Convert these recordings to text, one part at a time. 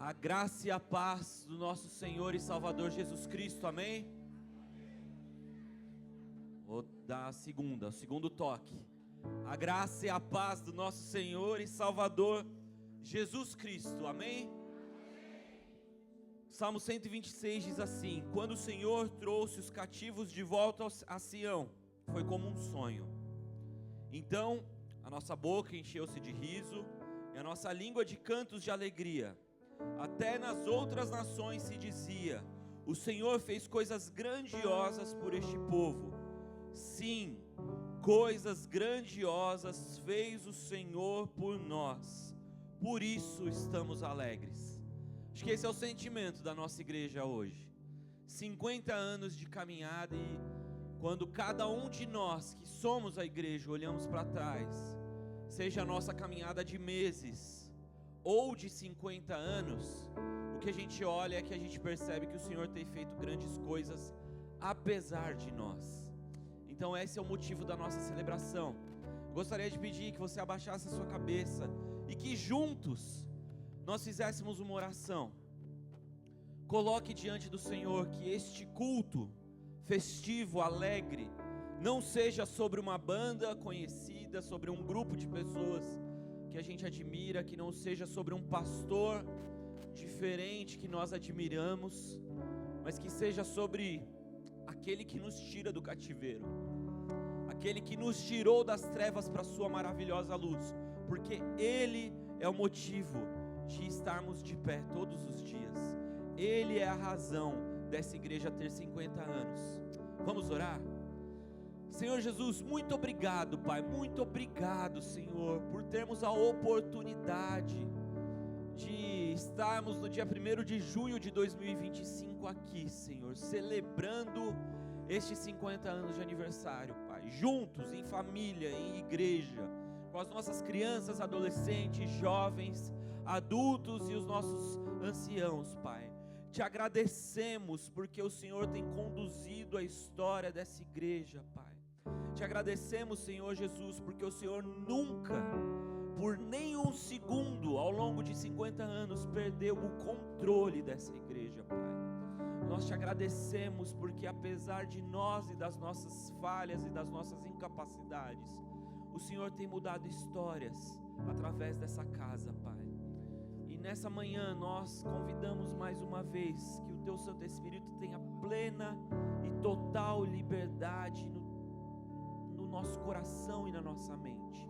A graça e a paz do nosso Senhor e Salvador Jesus Cristo, amém? Vou dar o segundo toque. A graça e a paz do nosso Senhor e Salvador Jesus Cristo, amém? Salmo 126 diz assim: quando o Senhor trouxe os cativos de volta a Sião, foi como um sonho. Então a nossa boca encheu-se de riso e a nossa língua de cantos de alegria. Até nas outras nações se dizia: o Senhor fez coisas grandiosas por este povo. Sim, coisas grandiosas fez o Senhor por nós, por isso estamos alegres. Acho que esse é o sentimento da nossa igreja hoje. 50 anos de caminhada, e quando cada um de nós que somos a igreja olhamos para trás, seja a nossa caminhada de meses ou de 50 anos, o que a gente olha é que a gente percebe que o Senhor tem feito grandes coisas apesar de nós. Então esse é o motivo da nossa celebração. Gostaria de pedir que você abaixasse a sua cabeça e que juntos nós fizéssemos uma oração. Coloque diante do Senhor que este culto festivo, alegre, não seja sobre uma banda conhecida, sobre um grupo de pessoas que a gente admira, que não seja sobre um pastor diferente que nós admiramos, mas que seja sobre aquele que nos tira do cativeiro, aquele que nos tirou das trevas para a sua maravilhosa luz, porque Ele é o motivo de estarmos de pé todos os dias. Ele é a razão dessa igreja ter 50 anos. Vamos orar? Senhor Jesus, muito obrigado, Pai, muito obrigado, Senhor, por termos a oportunidade de estarmos no dia 1º de junho de 2025 aqui, Senhor, celebrando estes 50 anos de aniversário, Pai, juntos, em família, em igreja, com as nossas crianças, adolescentes, jovens, adultos e os nossos anciãos, Pai. Te agradecemos porque o Senhor tem conduzido a história dessa igreja, Pai. Te agradecemos, Senhor Jesus, porque o Senhor nunca, por nenhum segundo, ao longo de 50 anos, perdeu o controle dessa igreja, Pai. Nós te agradecemos porque apesar de nós e das nossas falhas e das nossas incapacidades, o Senhor tem mudado histórias através dessa casa, Pai. E nessa manhã nós convidamos mais uma vez que o Teu Santo Espírito tenha plena e total liberdade no nosso coração e na nossa mente.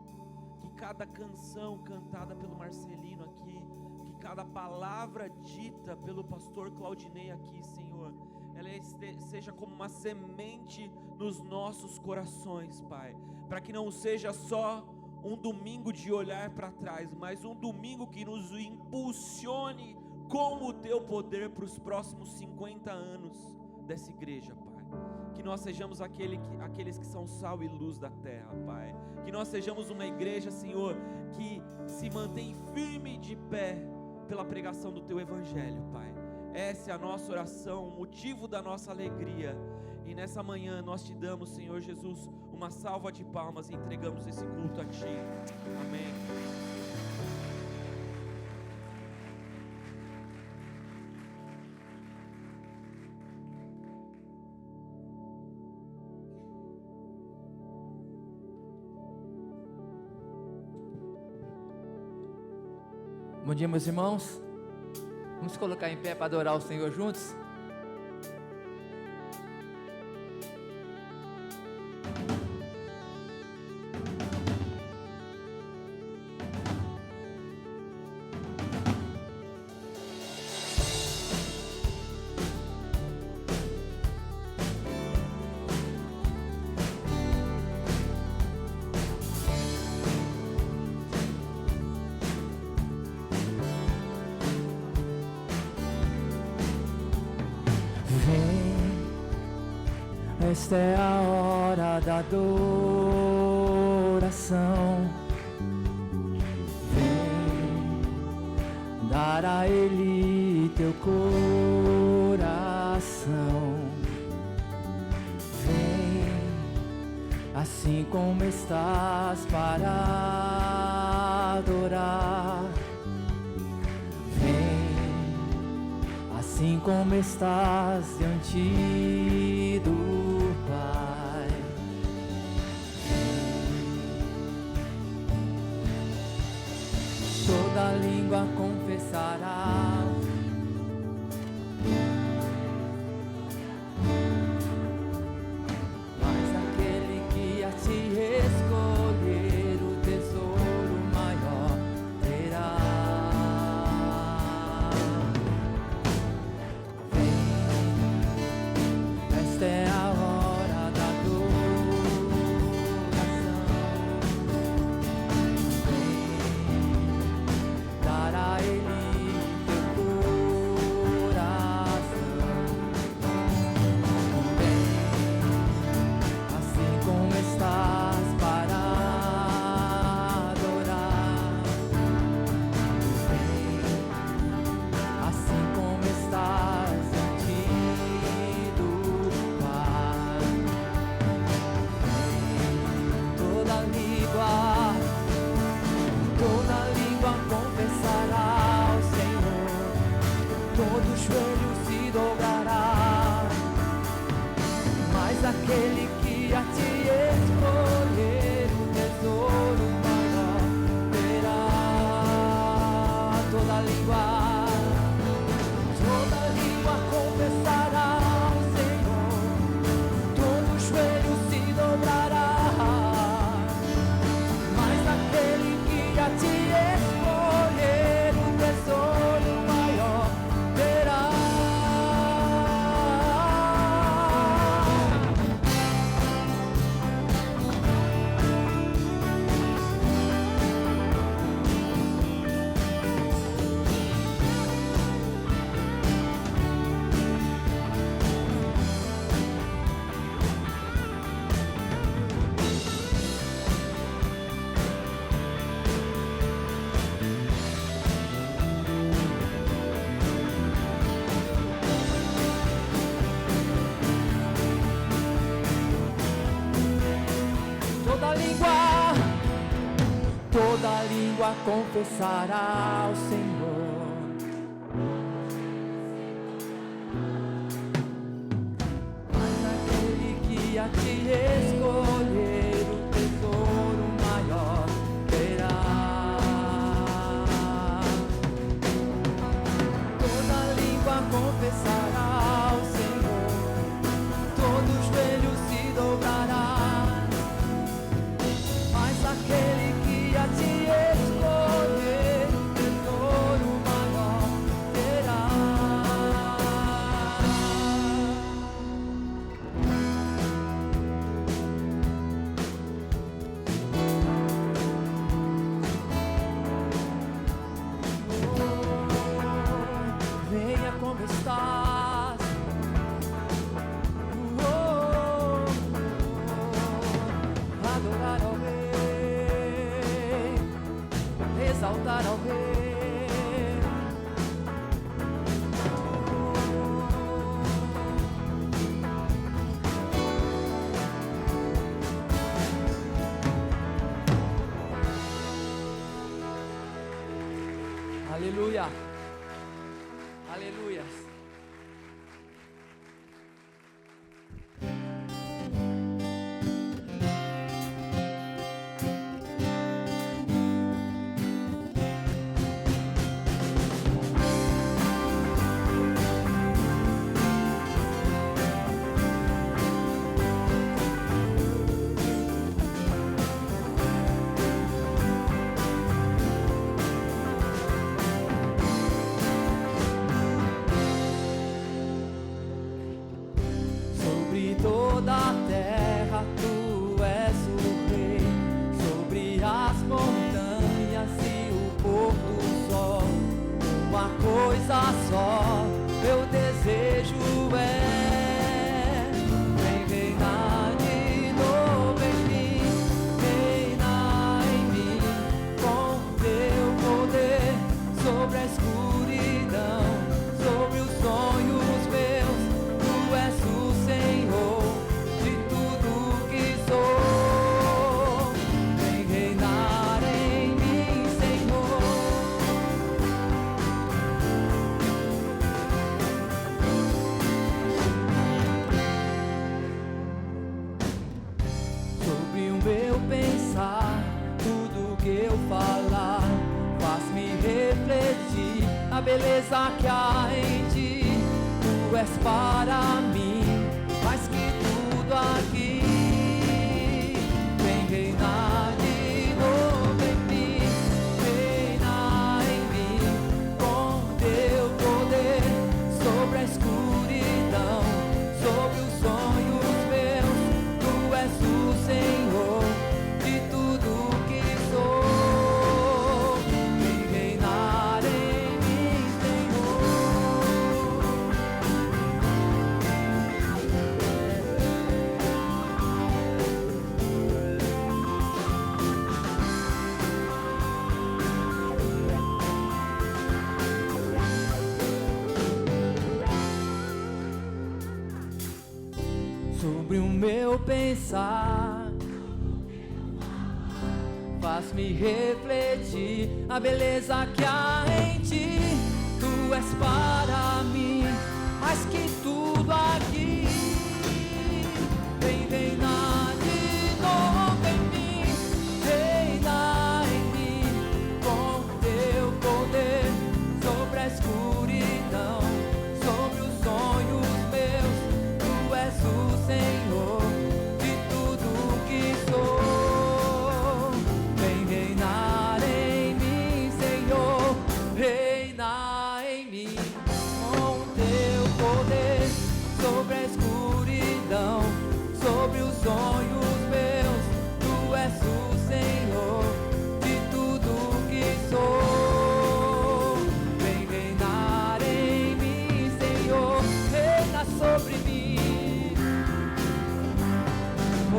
Que cada canção cantada pelo Marcelino aqui, que cada palavra dita pelo pastor Claudinei aqui, Senhor, ela seja como uma semente nos nossos corações, Pai, para que não seja só um domingo de olhar para trás, mas um domingo que nos impulsione com o Teu poder para os próximos 50 anos dessa igreja, Pai. Que nós sejamos aqueles que são sal e luz da terra, Pai. Que nós sejamos uma igreja, Senhor, que se mantém firme de pé pela pregação do Teu Evangelho, Pai. Essa é a nossa oração, o motivo da nossa alegria. E nessa manhã nós Te damos, Senhor Jesus, uma salva de palmas e entregamos esse culto a Ti. Amém. Bom dia, meus irmãos. Vamos colocar em pé para adorar o Senhor juntos? Esta é a hora da adoração. Vem dar a Ele teu coração. Vem assim como estás para adorar. Vem assim como estás diante do Pai. Toda língua confessará. Mas aquele que a te escolher, o tesouro maior terá. Vem, esta é a hora da adoração. Vem, dar a Ele teu coração. Vem, assim como estás para adorar. Vem, assim como estás diante do Pai. Vem, toda língua confessará ao Senhor, todo joelho se dobrará. Mas aquele que a te escolher, o tesouro maior terá. Toda língua confessará ao Senhor, todo joelho se dobrará. Mas aquele que a te escolher, o tesouro maior terá. Toda língua confessará ao Senhor. Mas aquele que a te escolher, o tesouro maior terá. Toda língua confessará ao Senhor, todo joelho se dobrará. Mas aquele que a te escolher, tesouro maior terá. Venha como estás. Adorar ao Rei, exaltar ao Rei. Aleluia, aleluia. Sobre toda a terra tu és o Rei, sobre as montanhas e o pôr do sol. Uma coisa só eu desejo é: vem reinar de novo em mim, reinar em mim com teu poder sobre a escuridão, sobre os sonhos meus. Tu és o Senhor de tudo que sou. Vem reinar em mim, Senhor. a beleza que há em ti. Tu és para mim mais que tudo aqui. Vem reinar de novo em mim, reina em mim com teu poder sobre a escuridão, sobre os sonhos meus. Tu és o Senhor de tudo que sou. Vem reinar em mim, Senhor. Sobre o meu pensar, faz-me refletir a beleza que há em ti. Tu és para mim mais que tudo aqui. Vem reinar de novo em mim, reina em mim com teu poder sobre a escuridão, sobre os sonhos meus. Tu és o Senhor de tudo que sou. Vem reinar em mim, Senhor, reina em mim com teu poder sobre a escuridão, sobre os sonhos meus. Tu és o Senhor de tudo que sou. Vem reinar em mim, Senhor, reina sobre mim.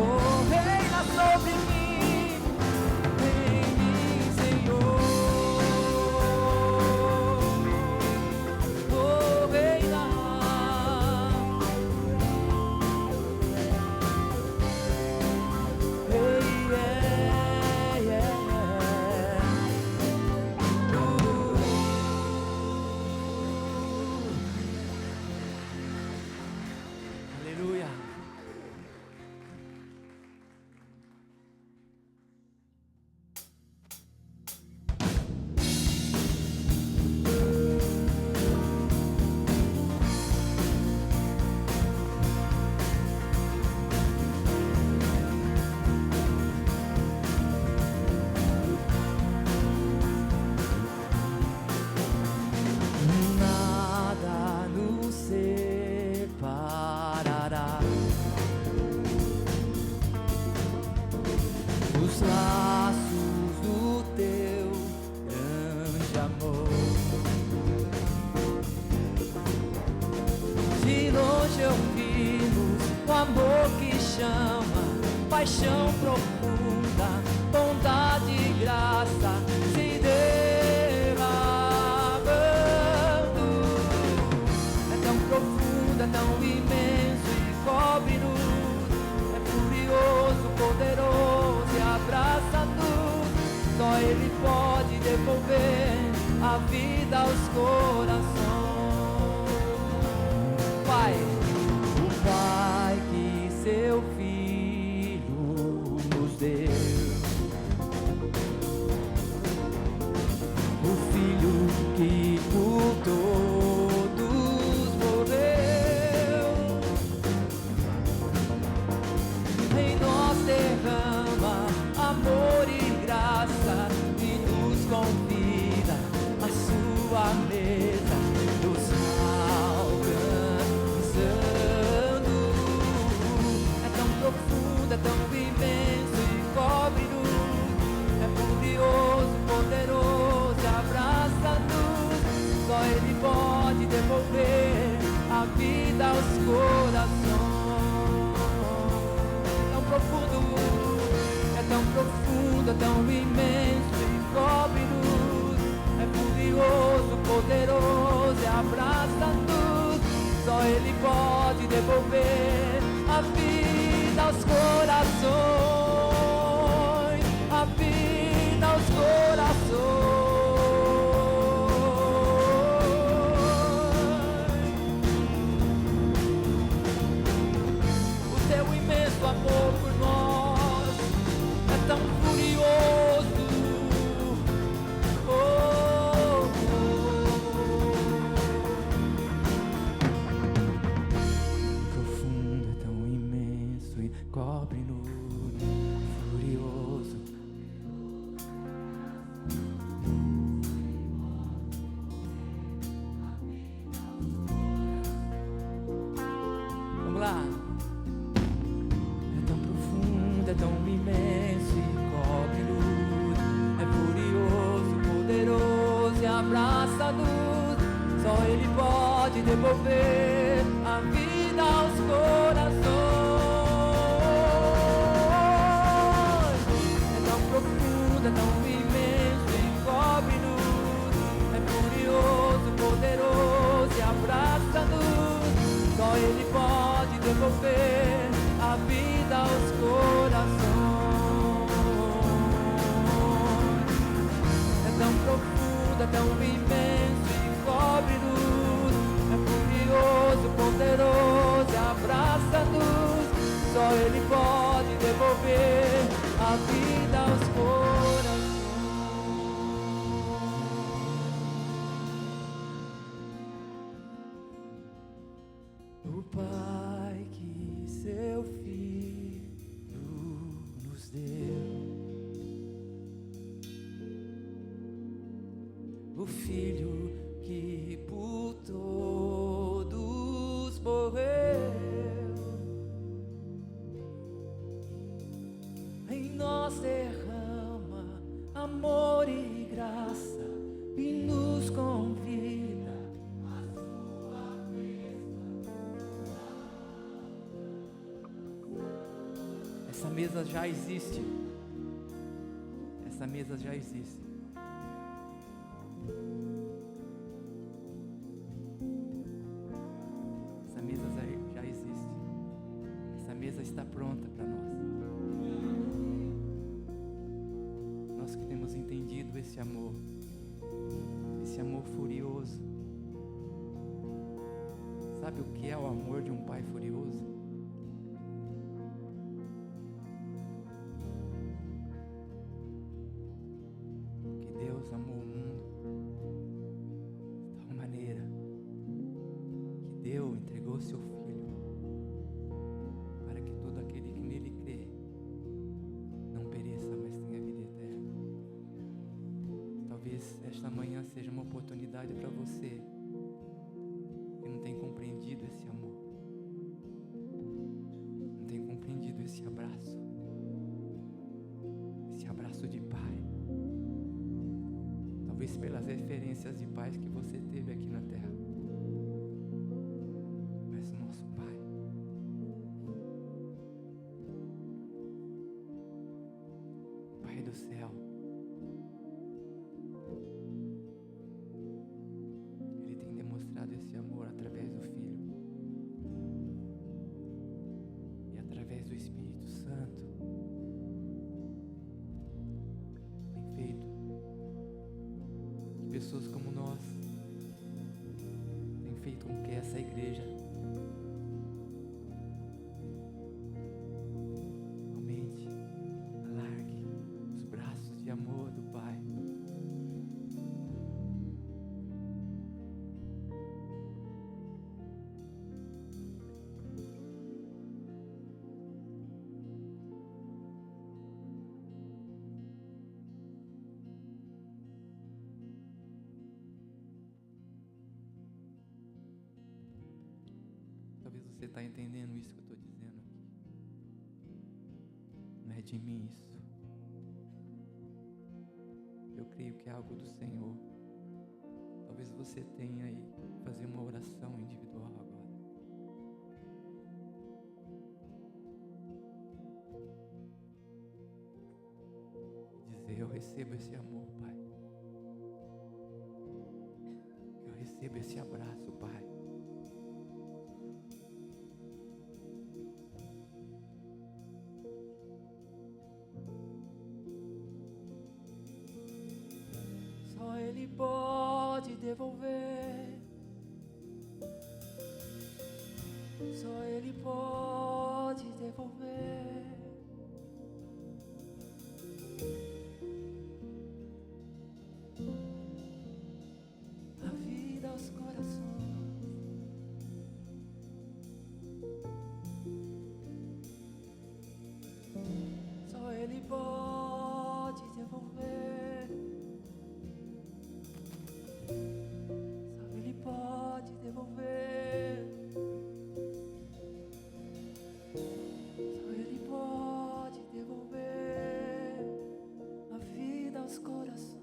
Oh, reina sobre mim, em mim, Senhor. Oh, reina. Hey, yeah, yeah. Aleluia. Nada nos separará dos laços do teu grande amor. De longe ouvimos o amor que chama, paixão profunda, bondade e graça se derramando. É tão profundo, é tão imenso e cobre-nos. É furioso, poderoso e abraça tudo. Só Ele pode devolver a vida aos corações. Pai, o Pai que seu Filho nos deu, o Filho que por todos morreu, em nós derrama amor e graça e nos convida à sua mesa, nos alcançando. É tão profundo, é tão imenso e cobre-nos. É furioso, poderoso, abraça-nos. Só Ele pode devolver a vida aos corações. Tão profundo, é tão imenso e cobre-nos. É furioso, poderoso e abraça-nos. Só Ele pode devolver a vida aos corações, a vida aos corações. O teu imenso amor por nós é tão furioso. Oh, oh, oh. Só Ele pode devolver a vida aos corações. É tão profundo, é tão imenso, encobre-nos. É glorioso, poderoso e abraça-nos. Só Ele pode devolver a vida aos corações. É tão profundo, é tão imenso, encobre-nos. É glorioso, poderoso e abraça-nos. Só Ele pode devolver a vida aos corações. O Pai que seu Filho nos deu, o Filho que por todos morreu, em nós derrama amor e graça e nos convida. Essa mesa já existe. Essa mesa já existe. Essa mesa já existe. Essa mesa está pronta para nós. Nós que temos entendido esse amor furioso. Sabe o que é o amor de um pai furioso? Deus amou o mundo de tal maneira que entregou seu Filho para que todo aquele que nele crê não pereça, mas tenha vida eterna. Talvez esta manhã seja uma oportunidade para você que não tem compreendido esse amor, não tem compreendido esse abraço de pai. Talvez pelas referências de pais que você teve aqui na terra, mas nosso Pai, Pai do céu, Ele tem demonstrado esse amor através do Filho e através do Espírito Santo. Tem feito pessoas como nós têm feito com que essa igreja aumente, alargue os braços de amor do Pai. Talvez você está entendendo isso que eu estou dizendo aqui. Não é de mim isso. Eu creio que é algo do Senhor. Talvez você tenha aí fazer uma oração individual agora. Dizer: eu recebo esse amor, Pai. Eu recebo esse abraço, Pai. Só Ele pode devolver. Só Ele pode devolver. A vida aos corações. Só Ele pode devolver. Só Ele pode devolver. Só Ele pode devolver a vida aos corações.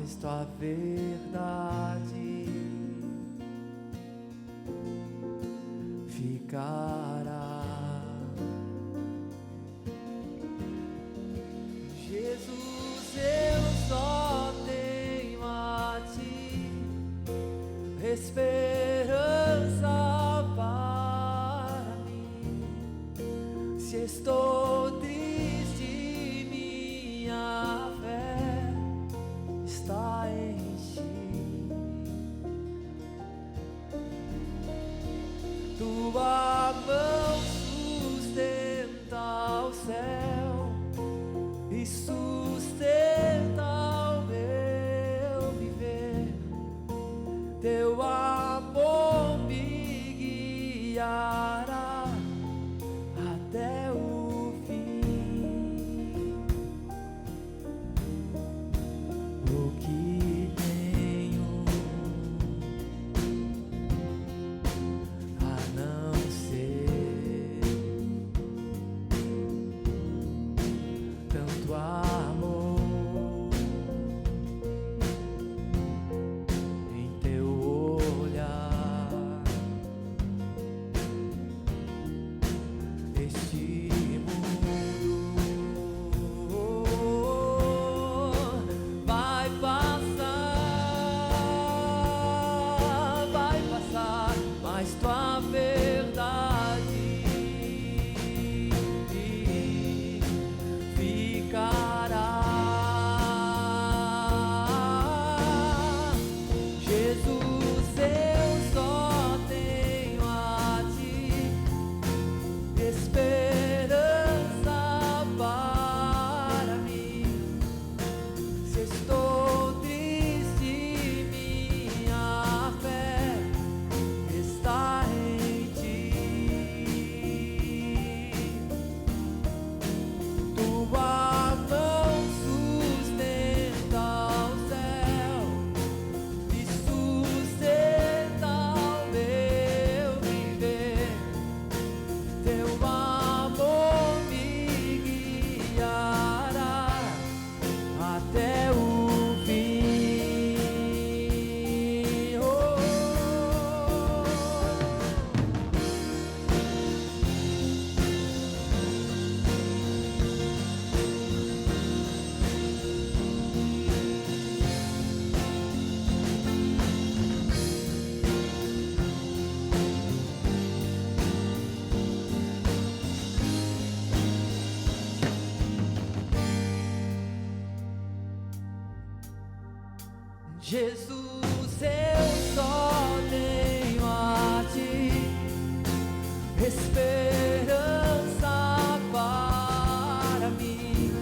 mas tua verdade ficará. Jesus, eu só tenho a ti esperança para mim. Se estou triste, minha fé está em ti. Tua mão sustenta o céu e sustenta o meu viver. Teu amor me guiará até o fim. O que tenho a não ser tanto amor em teu olhar. Este mundo vai passar, mas tua verdade ficará. Jesus, eu só tenho a ti esperança para mim. Se estou triste, minha fé está em ti. Tua mão sustenta o céu e sustenta o meu viver. Teu amor me guiará até o fim. Oh. Jesus, eu só tenho a ti esperança para mim.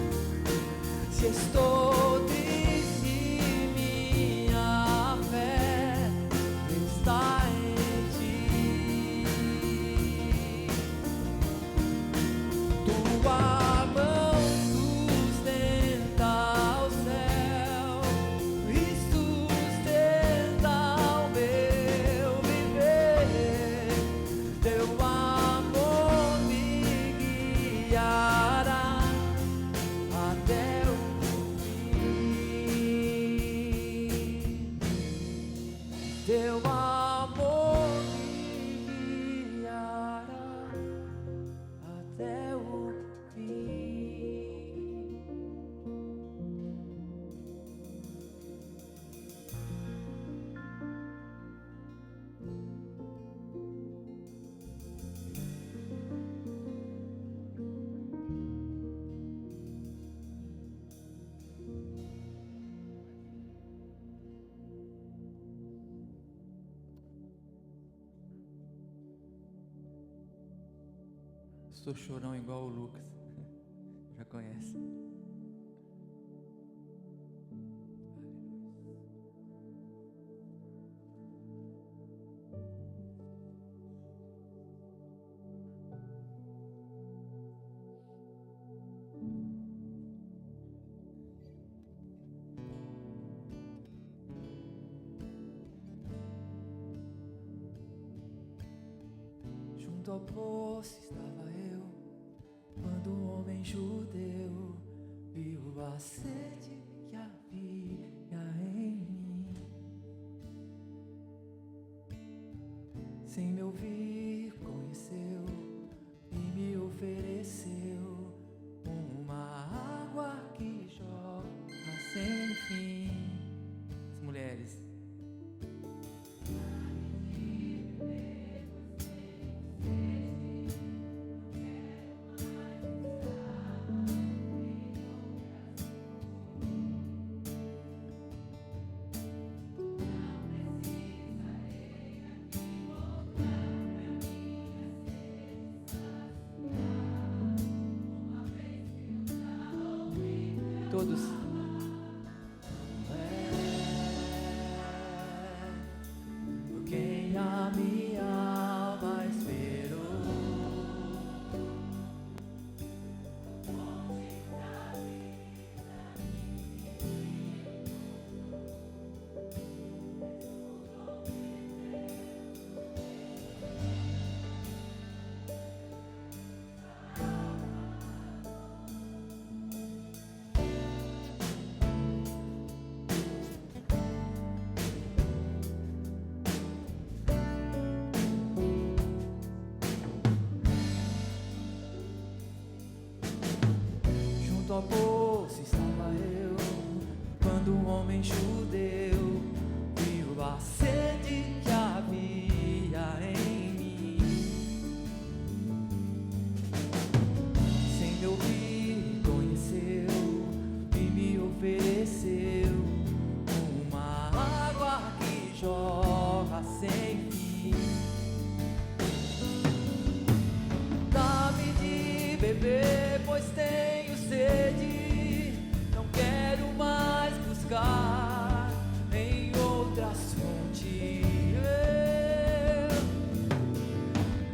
Se estou triste, minha fé está em ti. Tua mão sustenta o céu e sustenta o meu viver. Teu amor me guiará até o fim. Teu amor me guiará até o fim. Sou chorão igual o Lucas. Já conhece. Junto ao poço estava eu, quando um homem judeu viu a sede que havia em sem me ouvir, conheceu e me ofereceu uma água que jorra sem fim. As mulheres. Todos. Por quem a minha alma esperou. Junto ao poço estava eu, quando um homem judeu viu a sede que havia em mim. Sem me ouvir, conheceu e me ofereceu uma água que jorra sem fim. Dá-me de beber, pois tenho sede, não quero mais buscar em outras fontes.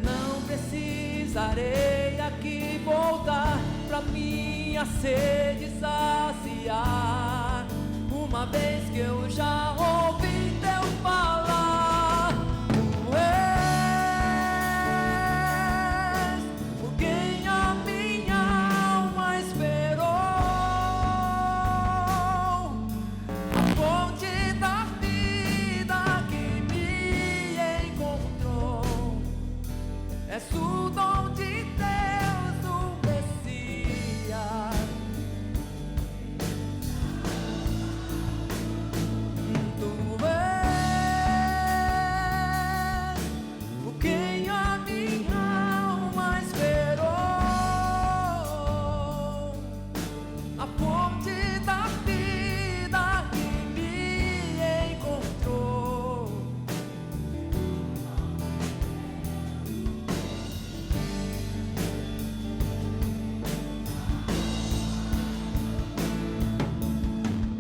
Não precisarei aqui voltar pra minha sede saciar, uma vez que eu já ouvi teu falar. Tu és por quem a minha alma esperou, a fonte da vida que me encontrou. És o dom de Deus, o Messias. Tu és por quem a minha alma esperou, a fonte da vida que me encontrou.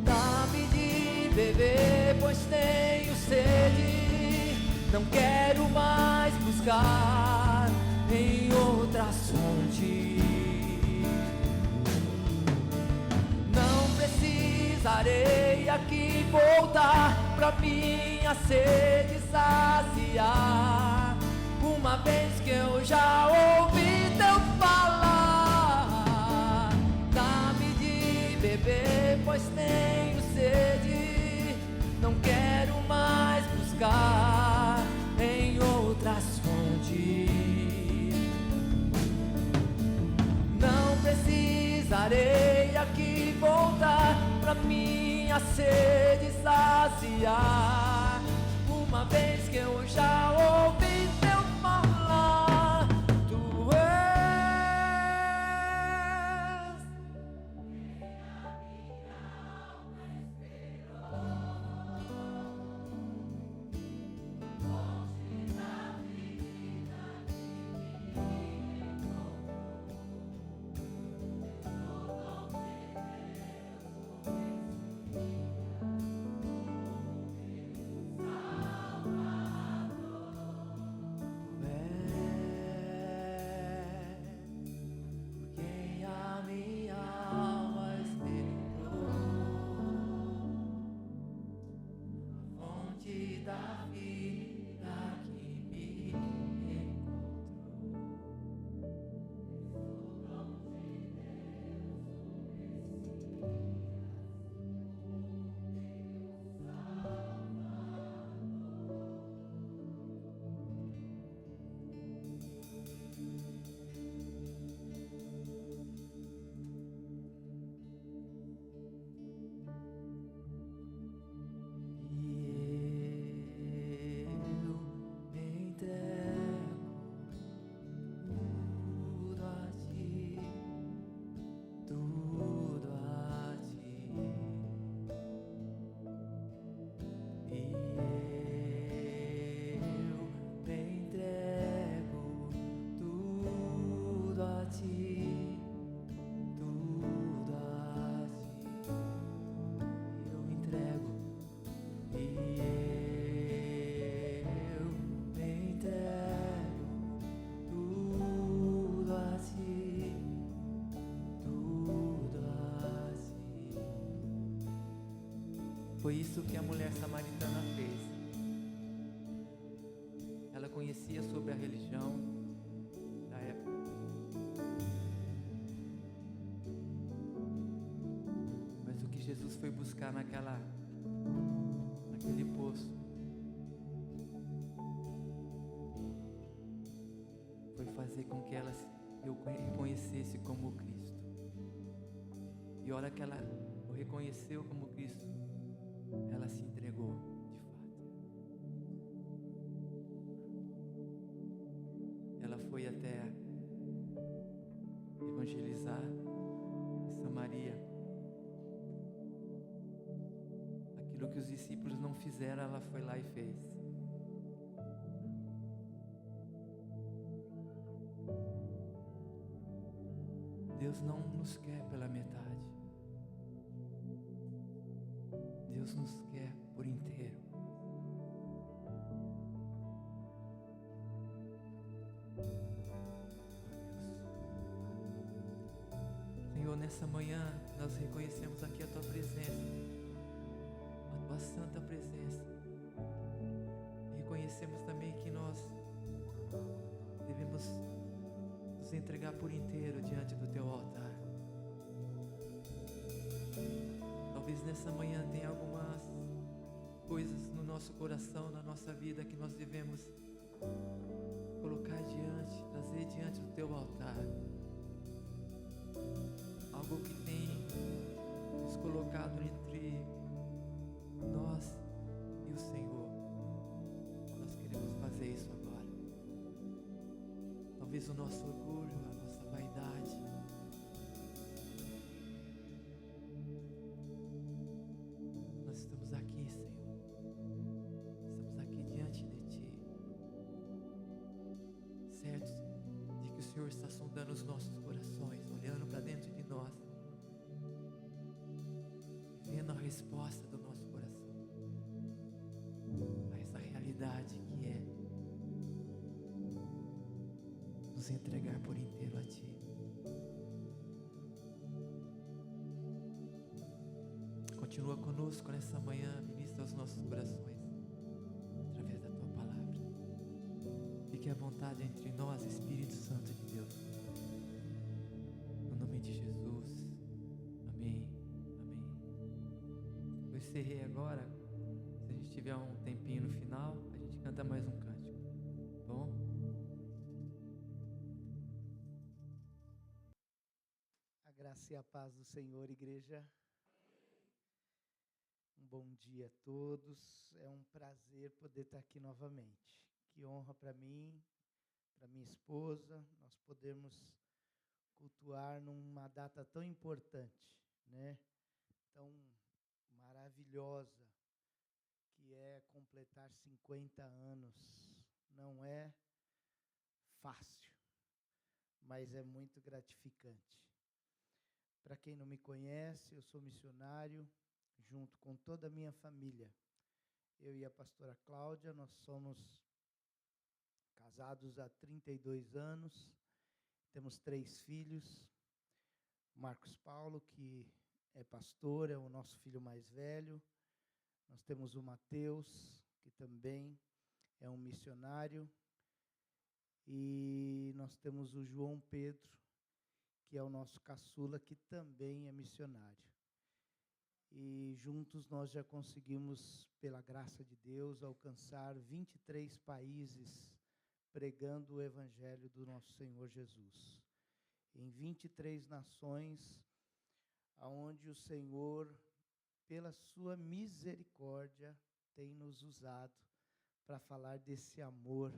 Dá-me de beber, pois tenho sede, não quero mais buscar em outras fontes. Não precisarei aqui voltar pra minha sede saciar, uma vez que eu já ouvi teu falar. Dá-me de beber, pois tenho sede, não quero mais buscar em outras fontes. Não precisarei aqui voltar pra minha sede saciar, uma vez que eu já ouvi teu falar. Tu és Foi isso que a mulher samaritana fez. Ela conhecia sobre a religião da época. Mas o que Jesus foi buscar naquele poço foi fazer com que ela o reconhecesse como Cristo. E a hora que ela o reconheceu como Cristo, ela se entregou de fato. Ela foi até evangelizar em Samaria. Aquilo que os discípulos não fizeram, ela foi lá e fez. Deus não nos quer pela metade. Deus nos quer por inteiro. Senhor, nessa manhã nós reconhecemos aqui a Tua presença, a Tua santa presença. E reconhecemos também que nós devemos nos entregar por inteiro diante do Teu altar. Talvez nessa manhã tenha algumas coisas no nosso coração, na nossa vida, que nós devemos colocar diante, trazer diante do Teu altar. Algo que tem nos colocado entre nós e o Senhor. Nós queremos fazer isso agora. Talvez o nosso orgulho, a nossa vaidade. Nós estamos aqui, Senhor. Estamos aqui diante de Ti, certos de que o Senhor está sondando os nossos corações, olhando para dentro de nós, vendo a resposta do nosso coração a essa realidade que é nos entregar por inteiro a Ti. Continua conosco nessa manhã, ministra os nossos corações através da Tua palavra. Fique à vontade entre nós, Espírito Santo de Deus. No nome de Jesus. Amém. Amém. Eu encerrei agora. Se a gente tiver um tempinho no final, a gente canta mais um cântico. Tá bom? A graça e a paz do Senhor, igreja. Um bom dia a todos. É um prazer poder estar aqui novamente. Que honra para mim, para minha esposa, nós podermos cultuar numa data tão importante, né? Tão maravilhosa, que é completar 50 anos. Não é fácil, mas é muito gratificante. Para quem não me conhece, eu sou missionário, junto com toda a minha família. Eu e a pastora Cláudia, nós somos casados há 32 anos, temos 3 filhos. Marcos Paulo, que é pastor, é o nosso filho mais velho. Nós temos o Mateus, que também é um missionário. E nós temos o João Pedro, que é o nosso caçula, que também é missionário. E juntos nós já conseguimos, pela graça de Deus, alcançar 23 países pregando o Evangelho do nosso Senhor Jesus. Em 23 nações, aonde o Senhor, pela sua misericórdia, tem nos usado para falar desse amor,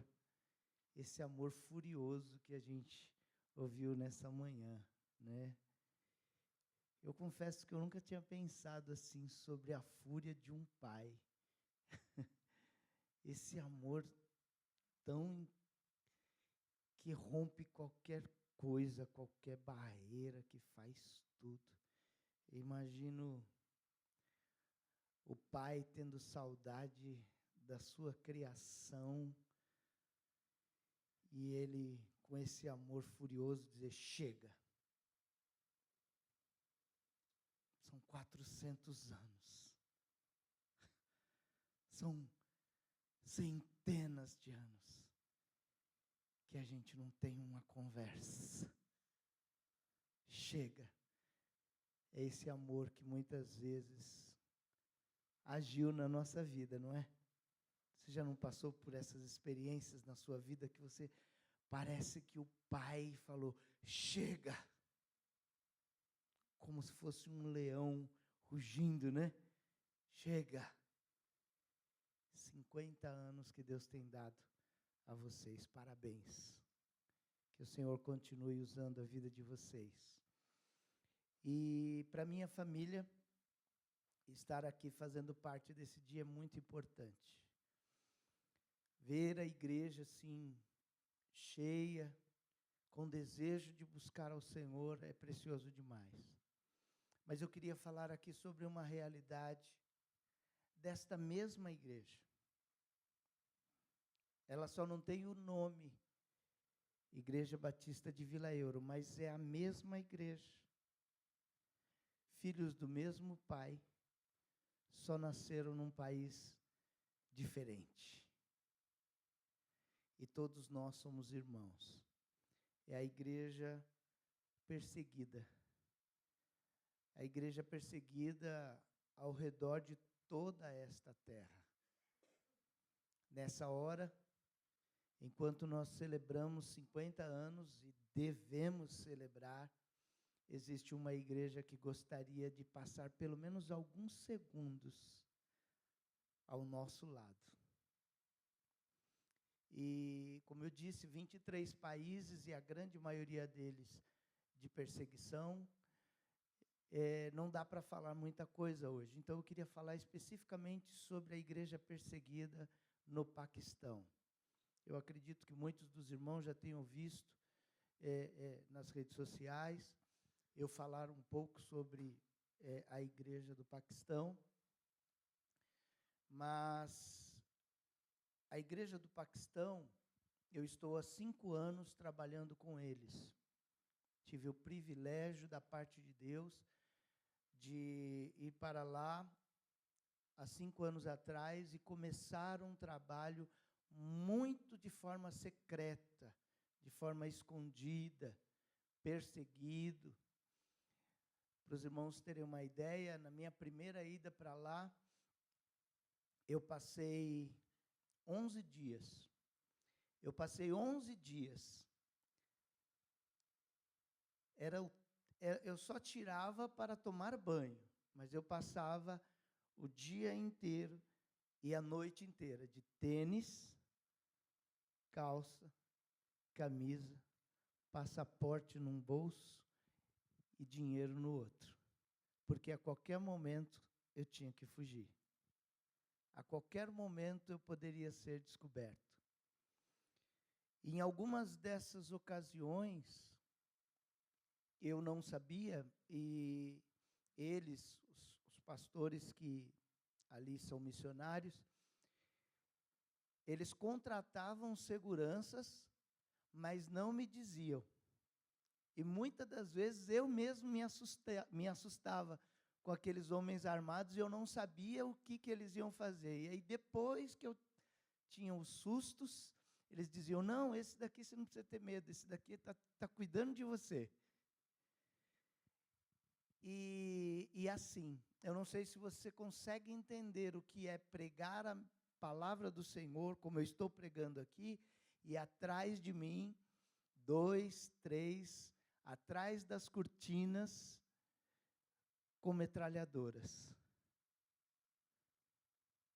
esse amor furioso que a gente ouviu nessa manhã, né? Eu confesso que eu nunca tinha pensado assim sobre a fúria de um pai. Esse amor tão que rompe qualquer coisa, qualquer barreira, que faz tudo. Eu imagino o pai tendo saudade da sua criação e ele, com esse amor furioso, dizer: chega. São 400 anos. são centenas de anos que a gente não tem uma conversa. Chega. É esse amor que muitas vezes agiu na nossa vida, não é? Você já não passou por essas experiências na sua vida que você parece que o pai falou, chega, como se fosse um leão rugindo, né? Chega. 50 anos que Deus tem dado a vocês, parabéns. Que o Senhor continue usando a vida de vocês. E para minha família, estar aqui fazendo parte desse dia é muito importante. Ver a igreja assim, cheia, com desejo de buscar ao Senhor, é precioso demais. Mas eu queria falar aqui sobre uma realidade desta mesma igreja. Ela só não tem o nome, Igreja Batista de Vila Euro, mas é a mesma igreja. Filhos do mesmo pai, só nasceram num país diferente. E todos nós somos irmãos. É a igreja perseguida. A igreja perseguida ao redor de toda esta terra. Nessa hora, enquanto nós celebramos 50 anos e devemos celebrar, existe uma igreja que gostaria de passar pelo menos alguns segundos ao nosso lado. E, como eu disse, 23 países e a grande maioria deles de perseguição. Não dá para falar muita coisa hoje. Então, eu queria falar especificamente sobre a igreja perseguida no Paquistão. Eu acredito que muitos dos irmãos já tenham visto nas redes sociais eu falar um pouco sobre a igreja do Paquistão. Mas a igreja do Paquistão, eu estou há 5 anos trabalhando com eles. Tive o privilégio da parte de Deus de ir para lá há 5 anos atrás e começar um trabalho muito de forma secreta, de forma escondida, perseguido. Para os irmãos terem uma ideia, na minha primeira ida para lá, eu passei 11 dias. Eu só tirava para tomar banho, mas eu passava o dia inteiro e a noite inteira de tênis, calça, camisa, passaporte num bolso e dinheiro no outro. Porque a qualquer momento eu tinha que fugir. A qualquer momento eu poderia ser descoberto. Em algumas dessas ocasiões, eu não sabia, e eles, os pastores que ali são missionários, eles contratavam seguranças, mas não me diziam. E muitas das vezes eu mesmo me assustava com aqueles homens armados e eu não sabia o que eles iam fazer. E aí depois que eu tinha os sustos, eles diziam, não, esse daqui você não precisa ter medo, esse daqui está cuidando de você. E assim, eu não sei se você consegue entender o que é pregar a palavra do Senhor, como eu estou pregando aqui, e atrás de mim, 2, 3, atrás das cortinas, com metralhadoras.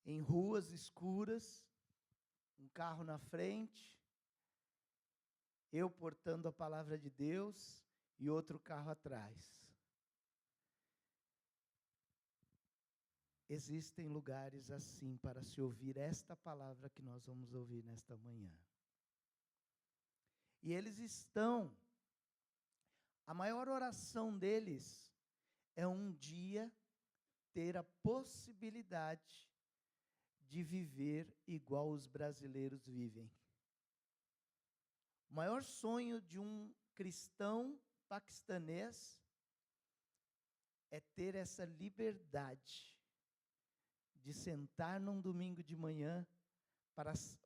Em ruas escuras, um carro na frente, eu portando a palavra de Deus e outro carro atrás. Existem lugares assim para se ouvir esta palavra que nós vamos ouvir nesta manhã. E eles estão, a maior oração deles é um dia ter a possibilidade de viver igual os brasileiros vivem. O maior sonho de um cristão paquistanês é ter essa liberdade de sentar num domingo de manhã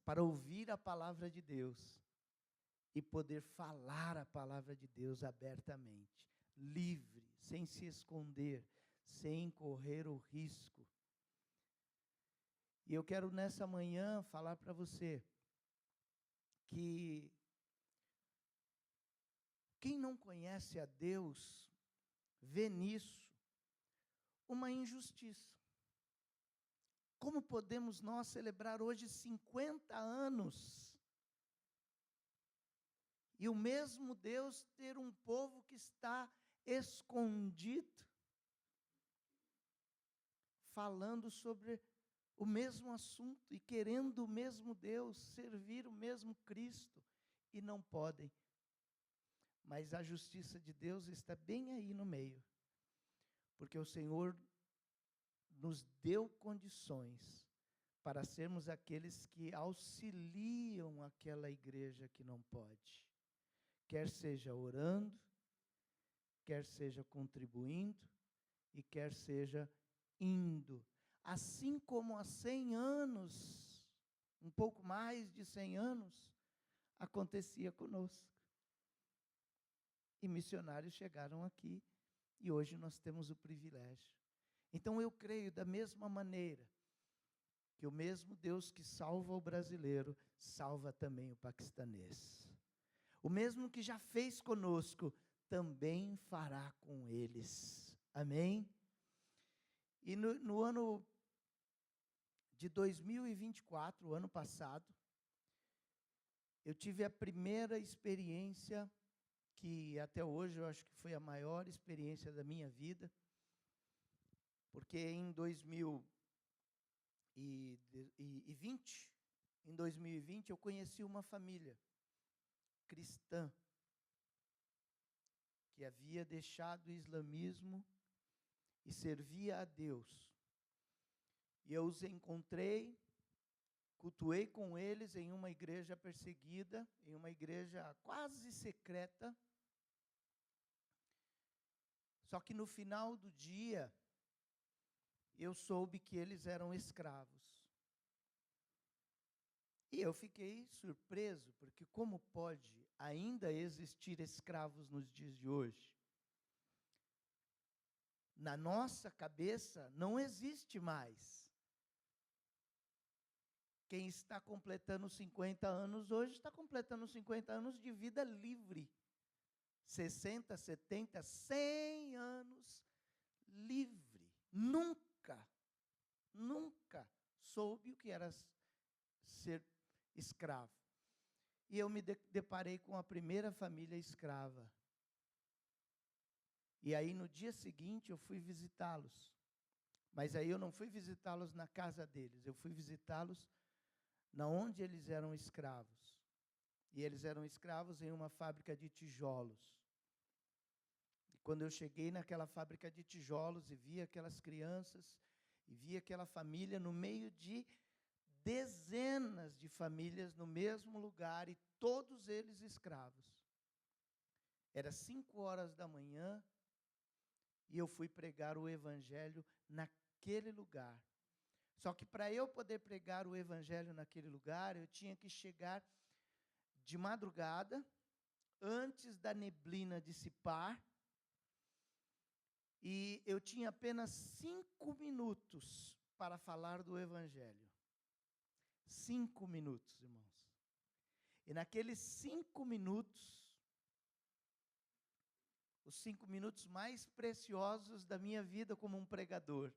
para ouvir a palavra de Deus e poder falar a palavra de Deus abertamente, livre, sem se esconder, sem correr o risco. E eu quero nessa manhã falar para você que quem não conhece a Deus vê nisso uma injustiça. Como podemos nós celebrar hoje 50 anos e o mesmo Deus ter um povo que está escondido, falando sobre o mesmo assunto e querendo o mesmo Deus, servir o mesmo Cristo, e não podem. Mas a justiça de Deus está bem aí no meio, porque o Senhor nos deu condições para sermos aqueles que auxiliam aquela igreja que não pode, quer seja orando, quer seja contribuindo e quer seja indo. Assim como há 100 anos, um pouco mais de 100 anos, acontecia conosco. E missionários chegaram aqui e hoje nós temos o privilégio. Então eu creio da mesma maneira que o mesmo Deus que salva o brasileiro, salva também o paquistanês. O mesmo que já fez conosco, também fará com eles. Amém? E no ano de 2024, o ano passado, eu tive a primeira experiência, que até hoje eu acho que foi a maior experiência da minha vida, porque em 2020 eu conheci uma família cristã que havia deixado o islamismo e servia a Deus. E eu os encontrei, cultuei com eles em uma igreja perseguida, em uma igreja quase secreta. Só que no final do dia, eu soube que eles eram escravos. E eu fiquei surpreso, porque como pode ainda existir escravos nos dias de hoje? Na nossa cabeça não existe mais. Quem está completando 50 anos hoje está completando 50 anos de vida livre. 60, 70, 100 anos livre. Nunca soube o que era ser escravo. E eu me deparei com a primeira família escrava. E aí no dia seguinte eu fui visitá-los. Mas aí eu não fui visitá-los na casa deles, eu fui visitá-los na onde eles eram escravos. E eles eram escravos em uma fábrica de tijolos. E quando eu cheguei naquela fábrica de tijolos e vi aquelas crianças, e vi aquela família no meio de dezenas de famílias no mesmo lugar, e todos eles escravos. Era 5 horas da manhã, e eu fui pregar o evangelho naquele lugar. Só que para eu poder pregar o evangelho naquele lugar, eu tinha que chegar de madrugada, antes da neblina dissipar, e eu tinha apenas 5 minutos para falar do evangelho. 5 minutos, irmãos. E naqueles 5 minutos, os 5 minutos mais preciosos da minha vida como um pregador,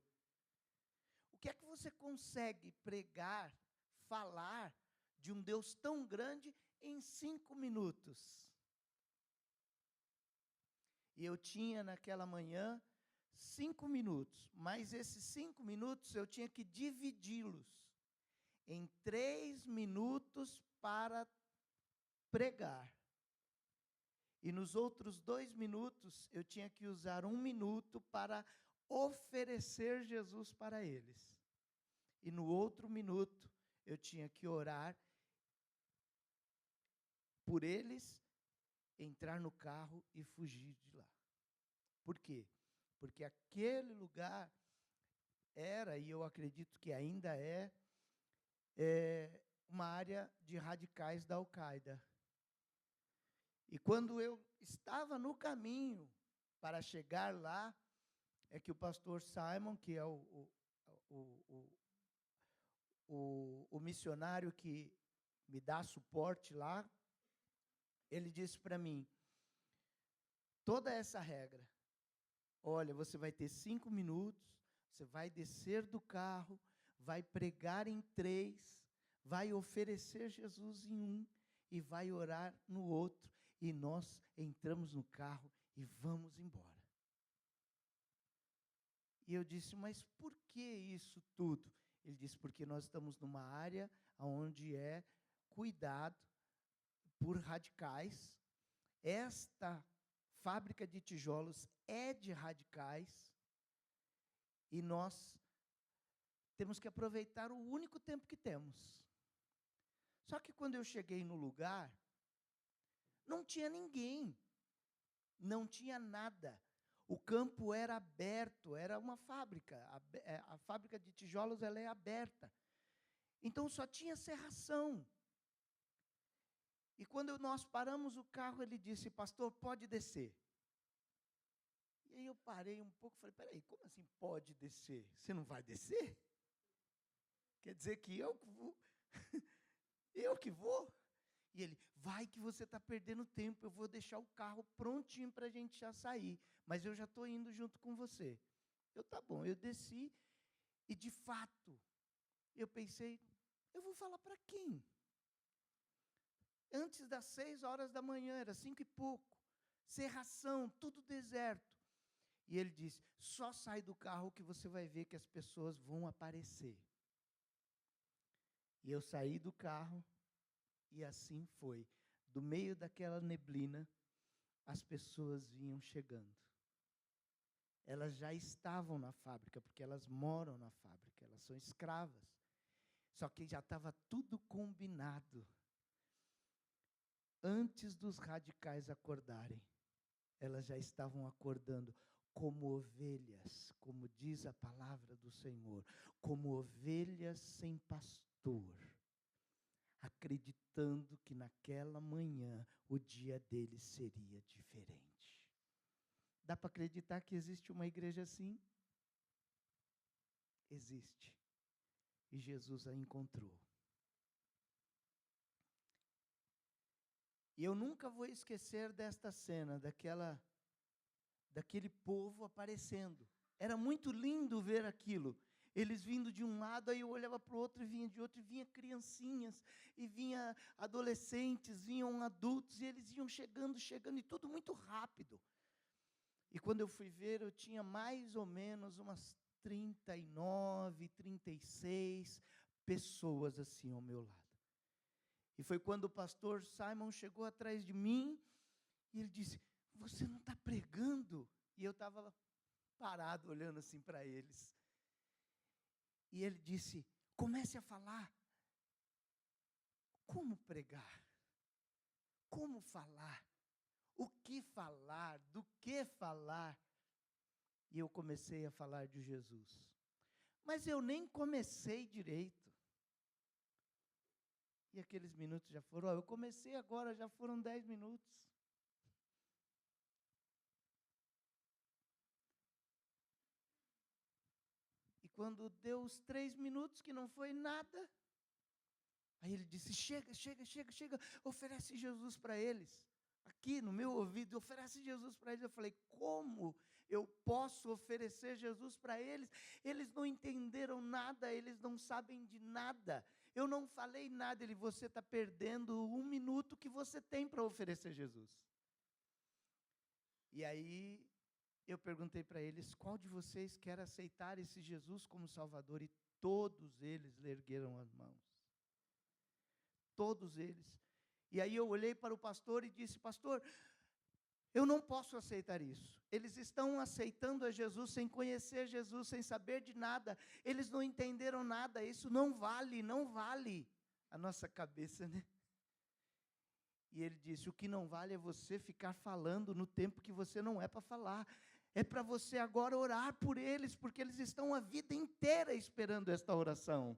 o que é que você consegue pregar, falar de um Deus tão grande em 5 minutos? E eu tinha naquela manhã 5 minutos, mas esses 5 minutos eu tinha que dividi-los em 3 minutos para pregar. E nos outros 2 minutos eu tinha que usar 1 minuto para oferecer Jesus para eles. E no outro minuto eu tinha que orar por eles, entrar no carro e fugir de lá. Por quê? Porque aquele lugar era, e eu acredito que ainda uma área de radicais da Al-Qaeda. E quando eu estava no caminho para chegar lá, é que o pastor Simon, que é o missionário que me dá suporte lá, ele disse para mim, toda essa regra, olha, você vai ter 5 minutos, você vai descer do carro, vai pregar em 3, vai oferecer Jesus em um, e vai orar no outro, e nós entramos no carro e vamos embora. E eu disse, mas por que isso tudo? Ele disse, porque nós estamos numa área onde é cuidado por radicais. Esta fábrica de tijolos é de radicais, e nós temos que aproveitar o único tempo que temos. Só que quando eu cheguei no lugar, não tinha ninguém, não tinha nada. O campo era aberto, era uma fábrica. A fábrica de tijolos ela é aberta. Então só tinha serração. E quando nós paramos o carro, ele disse, pastor, pode descer. E aí eu parei um pouco e falei, peraí, como assim pode descer? Você não vai descer? Quer dizer que eu que vou? Eu que vou? E ele, vai que você está perdendo tempo, eu vou deixar o carro prontinho para a gente já sair, mas eu já estou indo junto com você. Tá bom, eu desci, e de fato, eu pensei, eu vou falar para quem? Antes das 6 horas da manhã, era 5 e pouco, serração, tudo deserto. E ele disse, só sai do carro que você vai ver que as pessoas vão aparecer. E eu saí do carro, e assim foi. Do meio daquela neblina, as pessoas vinham chegando. Elas já estavam na fábrica, porque elas moram na fábrica, elas são escravas. Só que já estava tudo combinado. Antes dos radicais acordarem, elas já estavam acordando como ovelhas, como diz a palavra do Senhor, como ovelhas sem pastor, acreditando que naquela manhã o dia deles seria diferente. Dá para acreditar que existe uma igreja assim? Existe. E Jesus a encontrou. E eu nunca vou esquecer desta cena, daquele povo aparecendo. Era muito lindo ver aquilo. Eles vindo de um lado, aí eu olhava para o outro e vinha de outro, e vinha criancinhas, e vinha adolescentes, vinham adultos, e eles iam chegando, e tudo muito rápido. E quando eu fui ver, eu tinha mais ou menos umas 39, 36 pessoas assim ao meu lado. E foi quando o pastor Simon chegou atrás de mim, e ele disse, você não está pregando? E eu estava parado, olhando assim para eles. E ele disse, comece a falar. Como pregar? Como falar? O que falar? Do que falar? E eu comecei a falar de Jesus. Mas eu nem comecei direito. E aqueles minutos já foram, eu comecei agora, já foram 10 minutos. E quando deu os 3 minutos, que não foi nada, aí ele disse, chega, oferece Jesus para eles. Aqui no meu ouvido, oferece Jesus para eles. Eu falei, como eu posso oferecer Jesus para eles? Eles não entenderam nada, eles não sabem de nada. Eu não falei nada. Ele, você está perdendo 1 minuto que você tem para oferecer Jesus. E aí eu perguntei para eles, qual de vocês quer aceitar esse Jesus como Salvador? E todos eles ergueram as mãos. Todos eles. E aí eu olhei para o pastor e disse, pastor, eu não posso aceitar isso. Eles estão aceitando a Jesus sem conhecer Jesus, sem saber de nada. Eles não entenderam nada. Isso não vale a nossa cabeça, né? E ele disse, o que não vale é você ficar falando no tempo que você não é para falar. É para você agora orar por eles, porque eles estão a vida inteira esperando esta oração.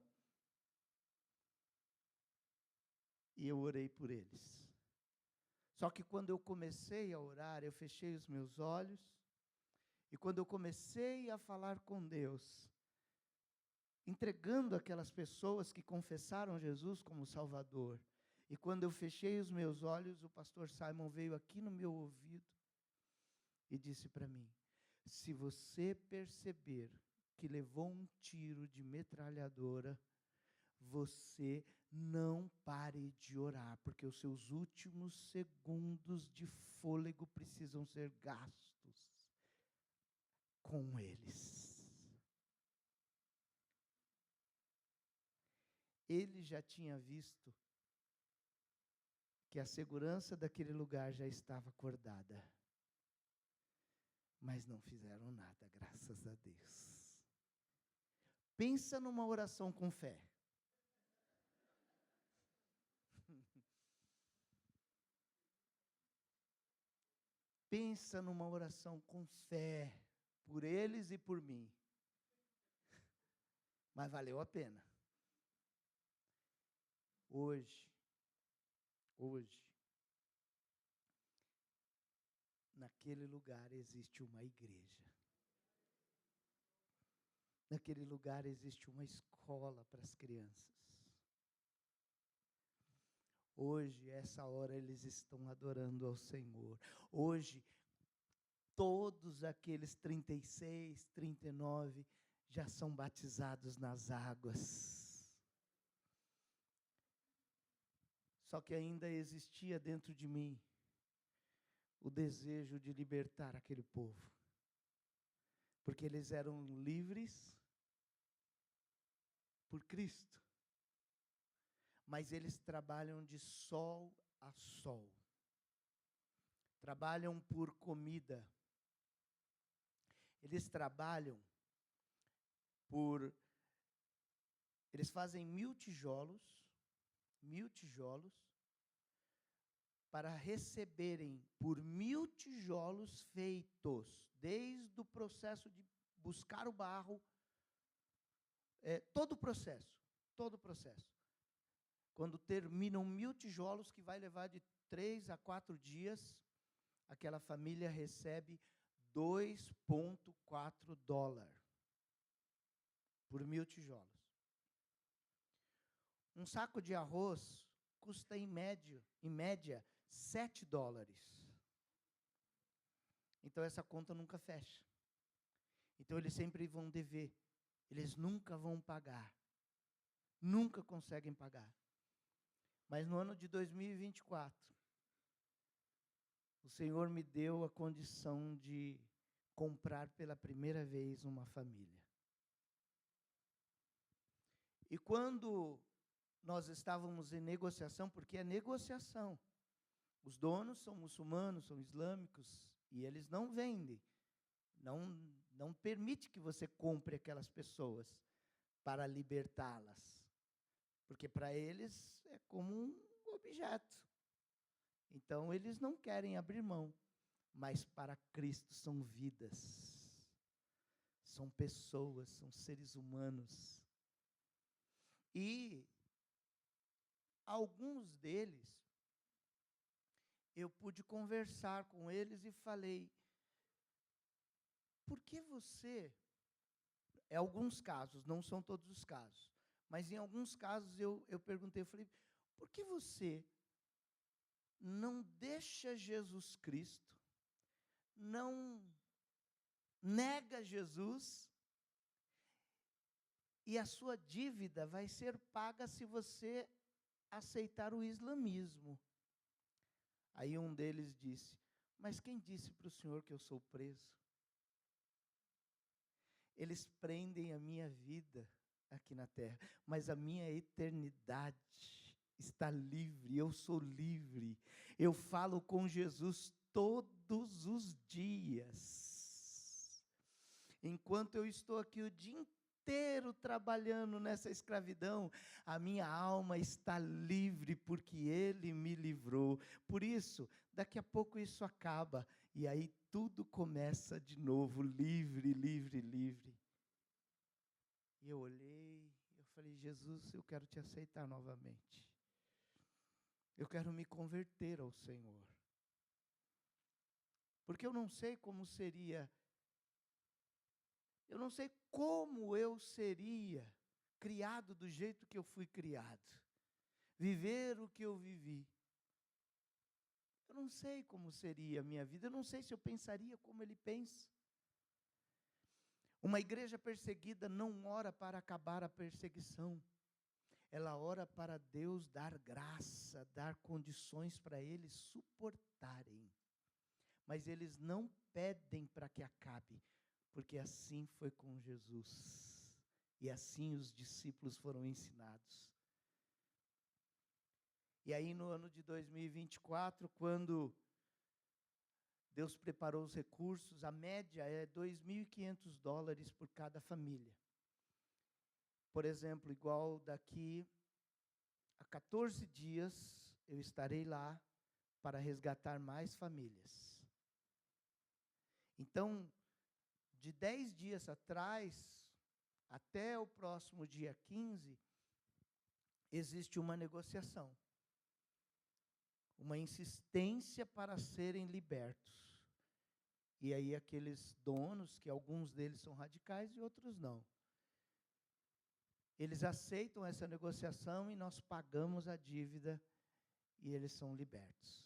E eu orei por eles. Só que quando eu comecei a orar, eu fechei os meus olhos, e quando eu comecei a falar com Deus, entregando aquelas pessoas que confessaram Jesus como Salvador, e quando eu fechei os meus olhos, o pastor Simon veio aqui no meu ouvido e disse para mim: se você perceber que levou um tiro de metralhadora, você não pare de orar, porque os seus últimos segundos de fôlego precisam ser gastos com eles. Ele já tinha visto que a segurança daquele lugar já estava acordada, mas não fizeram nada, graças a Deus. Pensa numa oração com fé. Pensa numa oração com fé, por eles e por mim. Mas valeu a pena. Hoje, naquele lugar existe uma igreja. Naquele lugar existe uma escola para as crianças. Hoje, essa hora, eles estão adorando ao Senhor. Hoje, todos aqueles 36, 39 já são batizados nas águas. Só que ainda existia dentro de mim o desejo de libertar aquele povo. Porque eles eram livres por Cristo. Mas eles trabalham de sol a sol. Trabalham por comida. Eles trabalham eles fazem 1000 tijolos, para receberem por 1000 tijolos feitos, desde o processo de buscar o barro, todo o processo. Quando terminam 1000 tijolos, que vai levar de 3 a 4 dias, aquela família recebe $2,4 por 1000 tijolos. Um saco de arroz custa em média $7. Então essa conta nunca fecha. Então eles sempre vão dever. Eles nunca vão pagar. Nunca conseguem pagar. Mas no ano de 2024, o Senhor me deu a condição de comprar pela primeira vez uma família. E quando nós estávamos em negociação, porque é negociação, os donos são muçulmanos, são islâmicos, e eles não vendem, não permite que você compre aquelas pessoas para libertá-las, porque para eles é como um objeto. Então eles não querem abrir mão, mas para Cristo são vidas, são pessoas, são seres humanos. E alguns deles, eu pude conversar com eles e falei: por que você, em alguns casos, não são todos os casos, mas em alguns casos eu perguntei, eu falei: por que você não deixa Jesus Cristo, não nega Jesus, e a sua dívida vai ser paga se você aceitar o islamismo? Aí um deles disse: mas quem disse para o senhor que eu sou preso? Eles prendem a minha vida aqui na terra, mas a minha eternidade está livre, eu sou livre. Eu falo com Jesus todos os dias. Enquanto eu estou aqui o dia inteiro trabalhando nessa escravidão, a minha alma está livre, porque Ele me livrou. Por isso, daqui a pouco isso acaba, E aí tudo começa de novo, livre, livre, livre. E eu olhei, eu falei, Jesus, eu quero te aceitar novamente. Eu quero me converter ao Senhor. Porque eu não sei como seria, eu não sei como eu seria criado do jeito que eu fui criado. Viver o que eu vivi. Eu não sei como seria a minha vida, eu não sei se eu pensaria como ele pensa. Uma igreja perseguida não ora para acabar a perseguição. Ela ora para Deus dar graça, dar condições para eles suportarem. Mas eles não pedem para que acabe, porque assim foi com Jesus. E assim os discípulos foram ensinados. E aí no ano de 2024, quando Deus preparou os recursos, a média é $2.500 por cada família. Por exemplo, igual daqui a 14 dias, eu estarei lá para resgatar mais famílias. Então, de 10 dias atrás, até o próximo dia 15, existe uma negociação. Uma insistência para serem libertos. E aí aqueles donos, que alguns deles são radicais e outros não, eles aceitam essa negociação e nós pagamos a dívida e eles são libertos.